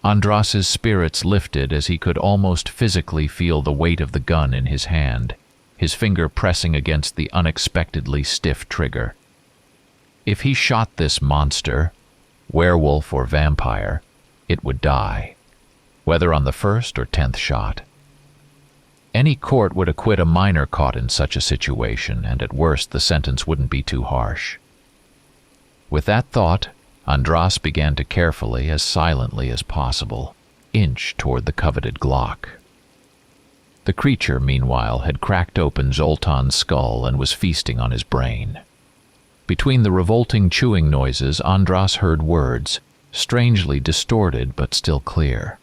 Andras's spirits lifted as he could almost physically feel the weight of the gun in his hand, his finger pressing against the unexpectedly stiff trigger. If he shot this monster, werewolf or vampire, it would die, whether on the 1st or 10th shot. Any court would acquit a minor caught in such a situation, and at worst the sentence wouldn't be too harsh. With that thought, Andras began to carefully, as silently as possible, inch toward the coveted Glock. The creature, meanwhile, had cracked open Zoltán's skull and was feasting on his brain. Between the revolting chewing noises, Andras heard words, strangely distorted but still clear.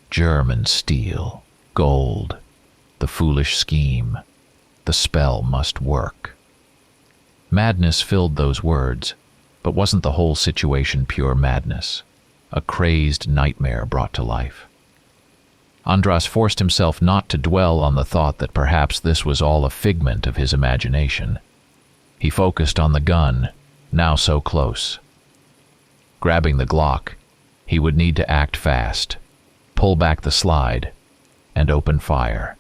German steel, gold, the foolish scheme, the spell must work. Madness filled those words, But wasn't the whole situation pure madness? A crazed nightmare brought to life? Andras forced himself not to dwell on the thought that perhaps this was all a figment of his imagination. He focused on the gun, now so close. Grabbing the Glock, he would need to act fast, pull back the slide, and open fire.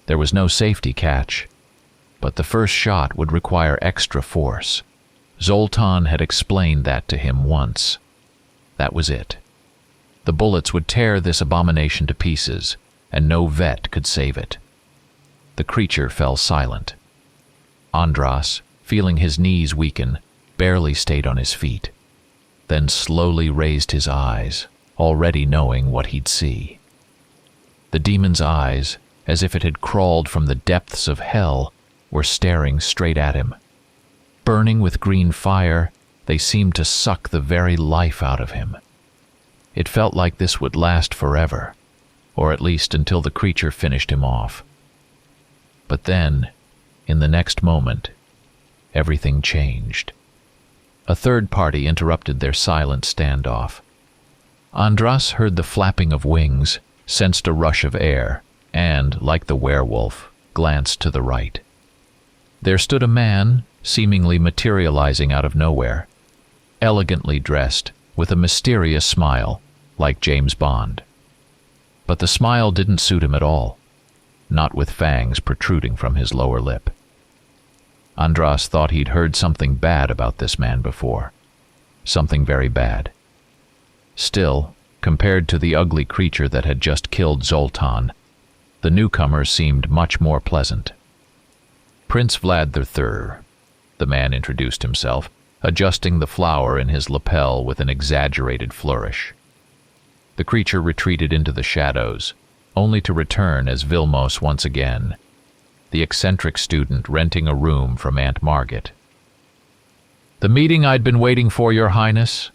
There was no safety catch, but the first shot would require extra force. Zoltan had explained that to him once. That was it. The bullets would tear this abomination to pieces, and no vet could save it. The creature fell silent. Andras, feeling his knees weaken, barely stayed on his feet, then slowly raised his eyes, already knowing what he'd see. The demon's eyes, as if it had crawled from the depths of hell, were staring straight at him. Burning with green fire, they seemed to suck the very life out of him. It felt like this would last forever, or at least until the creature finished him off. But then, in the next moment, everything changed. A third party interrupted their silent standoff. Andras heard the flapping of wings, sensed a rush of air, and, like the werewolf, glanced to the right. There stood a man, seemingly materializing out of nowhere, elegantly dressed, with a mysterious smile, like James Bond. But the smile didn't suit him at all, not with fangs protruding from his lower lip. Andras thought he'd heard something bad about this man before, something very bad. Still, compared to the ugly creature that had just killed Zoltan, the newcomer seemed much more pleasant. Prince Vlad III, the man introduced himself, adjusting the flower in his lapel with an exaggerated flourish. The creature retreated into the shadows, only to return as Vilmos once again, the eccentric student renting a room from Aunt Margit. "The meeting I'd been waiting for, Your Highness.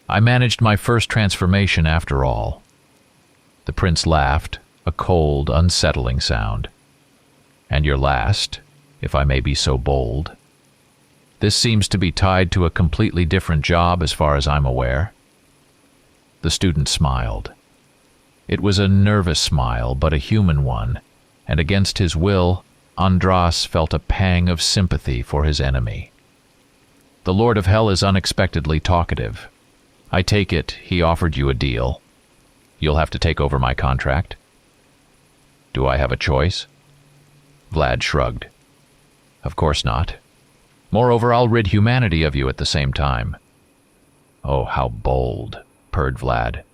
I managed my first transformation after all." The prince laughed, a cold, unsettling sound. "And your last, if I may be so bold. This seems to be tied to a completely different job as far as I'm aware." The student smiled. It was a nervous smile, but a human one, and against his will, Andras felt a pang of sympathy for his enemy. "The Lord of Hell is unexpectedly talkative. I take it he offered you a deal. You'll have to take over my contract." "Do I have a choice?" Vlad shrugged. "Of course not. Moreover, I'll rid humanity of you at the same time." "Oh, how bold," purred Vlad.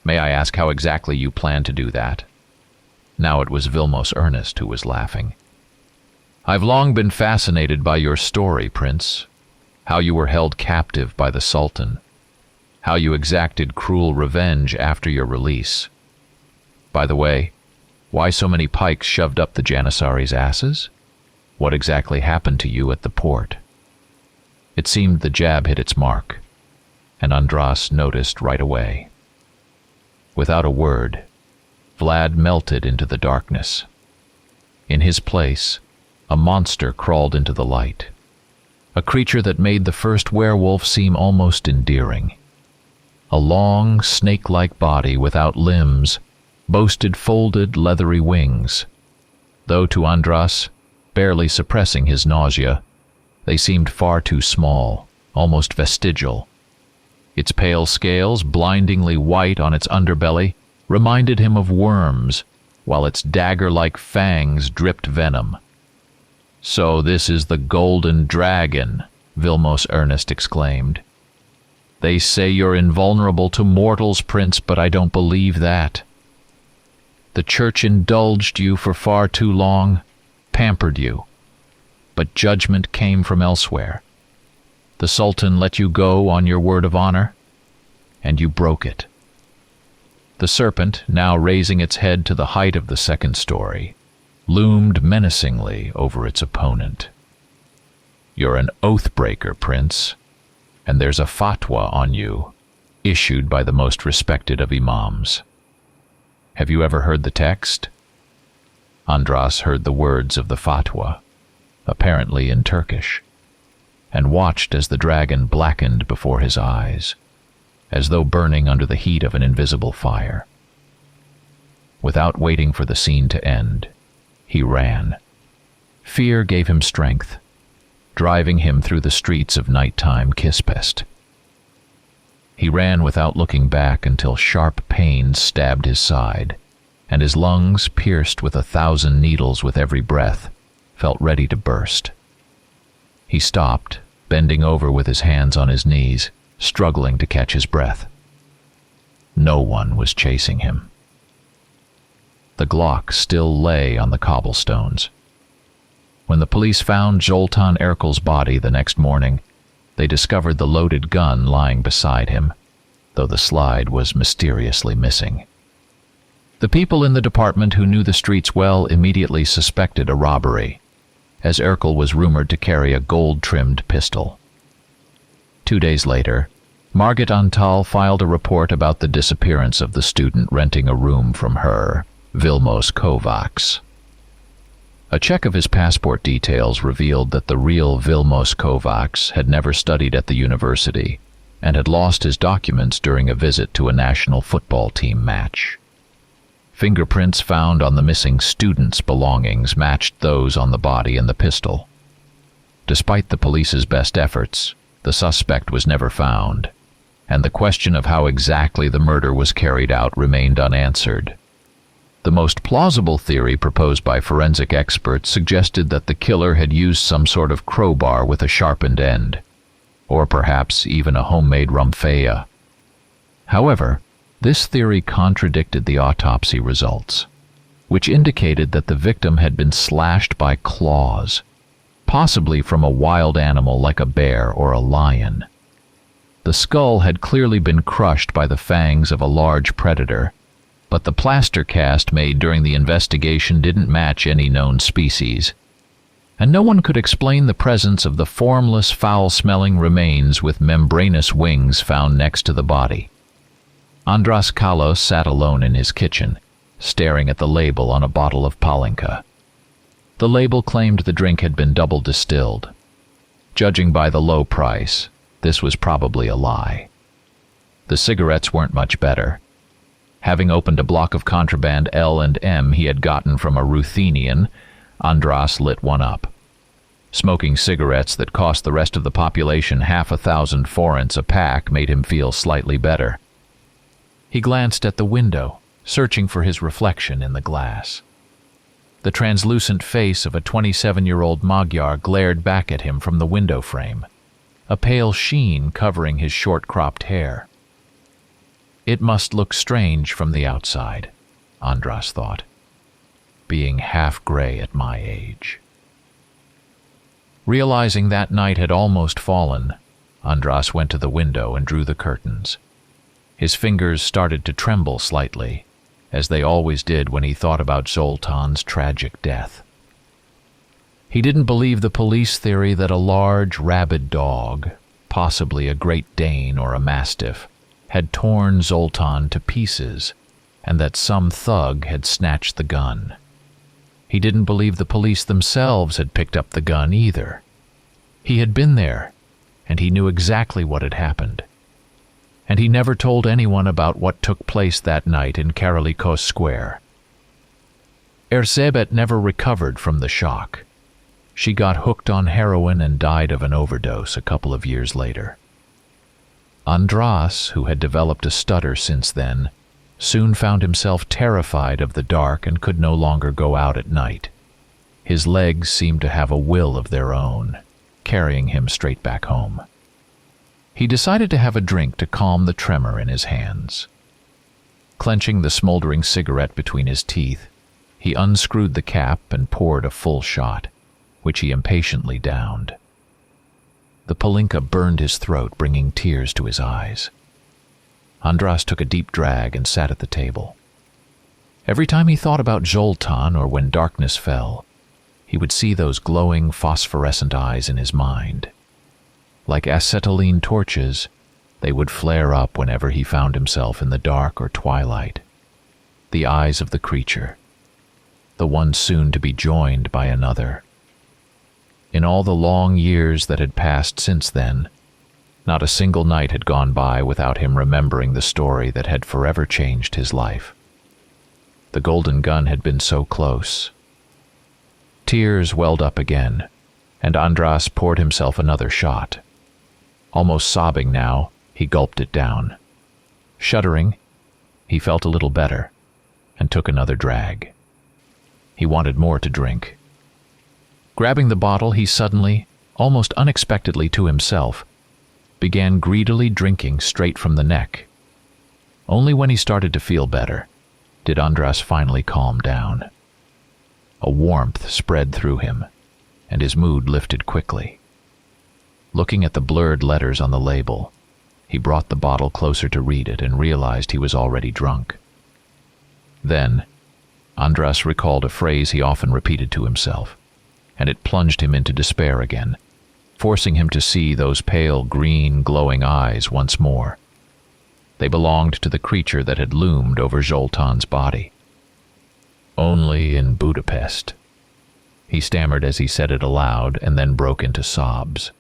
"May I ask how exactly you plan to do that?" Now it was Vilmos Ernest who was laughing. "I've long been fascinated by your story, Prince. How you were held captive by the Sultan. How you exacted cruel revenge after your release. By the way, why so many pikes shoved up the Janissaries' asses? What exactly happened to you at the port?" It seemed the jab hit its mark, and Andras noticed right away. Without a word, Vlad melted into the darkness. In his place, a monster crawled into the light, a creature that made the first werewolf seem almost endearing. A long, snake-like body without limbs boasted folded, leathery wings, though to Andras, barely suppressing his nausea, they seemed far too small, almost vestigial. Its pale scales, blindingly white on its underbelly, reminded him of worms, while its dagger-like fangs dripped venom. "So this is the Golden Dragon," Vilmos Ernest exclaimed. "They say you're invulnerable to mortals, Prince, but I don't believe that. The Church indulged you for far too long, pampered you, but judgment came from elsewhere. The Sultan let you go on your word of honor, and you broke it." The serpent, now raising its head to the height of the second story, loomed menacingly over its opponent. "You're an oath-breaker, Prince, and there's a fatwa on you, issued by the most respected of imams. Have you ever heard the text?" Andras heard the words of the fatwa, apparently in Turkish. and watched as the dragon blackened before his eyes, as though burning under the heat of an invisible fire. Without waiting for the scene to end, he ran. Fear gave him strength, driving him through the streets of nighttime Budapest. He ran without looking back until sharp pains stabbed his side, and his lungs, pierced with 1,000 needles with every breath, felt ready to burst. He stopped, bending over with his hands on his knees, struggling to catch his breath. No one was chasing him. The Glock still lay on the cobblestones. When the police found Zoltán Erkel's body the next morning, they discovered the loaded gun lying beside him, though the slide was mysteriously missing. The people in the department who knew the streets well immediately suspected a robbery, as Erkel was rumored to carry a gold-trimmed pistol. 2 days later, Margit Antal filed a report about the disappearance of the student renting a room from her, Vilmos Kovacs. A check of his passport details revealed that the real Vilmos Kovacs had never studied at the university and had lost his documents during a visit to a national football team match. Fingerprints found on the missing student's belongings matched those on the body and the pistol. Despite the police's best efforts, the suspect was never found, and the question of how exactly the murder was carried out remained unanswered. The most plausible theory proposed by forensic experts suggested that the killer had used some sort of crowbar with a sharpened end, or perhaps even a homemade rumphea. However, this theory contradicted the autopsy results, which indicated that the victim had been slashed by claws, possibly from a wild animal like a bear or a lion. The skull had clearly been crushed by the fangs of a large predator, but the plaster cast made during the investigation didn't match any known species, and no one could explain the presence of the formless, foul-smelling remains with membranous wings found next to the body. András Kalos sat alone in his kitchen, staring at the label on a bottle of Palinka. The label claimed the drink had been double distilled. Judging by the low price, this was probably a lie. The cigarettes weren't much better. Having opened a block of contraband L&M he had gotten from a Ruthenian, András lit one up. Smoking cigarettes that cost the rest of the population 500 forints a pack made him feel slightly better. He glanced at the window, searching for his reflection in the glass. The translucent face of a 27-year-old Magyar glared back at him from the window frame, a pale sheen covering his short-cropped hair. It must look strange from the outside, András thought, being half-gray at my age. Realizing that night had almost fallen, András went to the window and drew the curtains. His fingers started to tremble slightly, as they always did when he thought about Zoltán's tragic death. He didn't believe the police theory that a large, rabid dog, possibly a Great Dane or a Mastiff, had torn Zoltán to pieces, and that some thug had snatched the gun. He didn't believe the police themselves had picked up the gun either. He had been there, and he knew exactly what had happened. And he never told anyone about what took place that night in Karalikos Square. Erzsébet never recovered from the shock. She got hooked on heroin and died of an overdose a couple of years later. András, who had developed a stutter since then, soon found himself terrified of the dark and could no longer go out at night. His legs seemed to have a will of their own, carrying him straight back home. He decided to have a drink to calm the tremor in his hands. Clenching the smoldering cigarette between his teeth, he unscrewed the cap and poured a full shot, which he impatiently downed. The Palinka burned his throat, bringing tears to his eyes. András took a deep drag and sat at the table. Every time he thought about Zoltán or when darkness fell, he would see those glowing phosphorescent eyes in his mind. Like acetylene torches, they would flare up whenever he found himself in the dark or twilight. The eyes of the creature, the one soon to be joined by another. In all the long years that had passed since then, not a single night had gone by without him remembering the story that had forever changed his life. The golden gun had been so close. Tears welled up again, and Andras poured himself another shot. Almost sobbing now, he gulped it down. Shuddering, he felt a little better, and took another drag. He wanted more to drink. Grabbing the bottle, he suddenly, almost unexpectedly to himself, began greedily drinking straight from the neck. Only when he started to feel better did Andras finally calm down. A warmth spread through him, and his mood lifted quickly. Looking at the blurred letters on the label, he brought the bottle closer to read it and realized he was already drunk. Then, Andras recalled a phrase he often repeated to himself, and it plunged him into despair again, forcing him to see those pale green glowing eyes once more. They belonged to the creature that had loomed over Zoltan's body. "Only in Budapest," he stammered as he said it aloud, and then broke into sobs.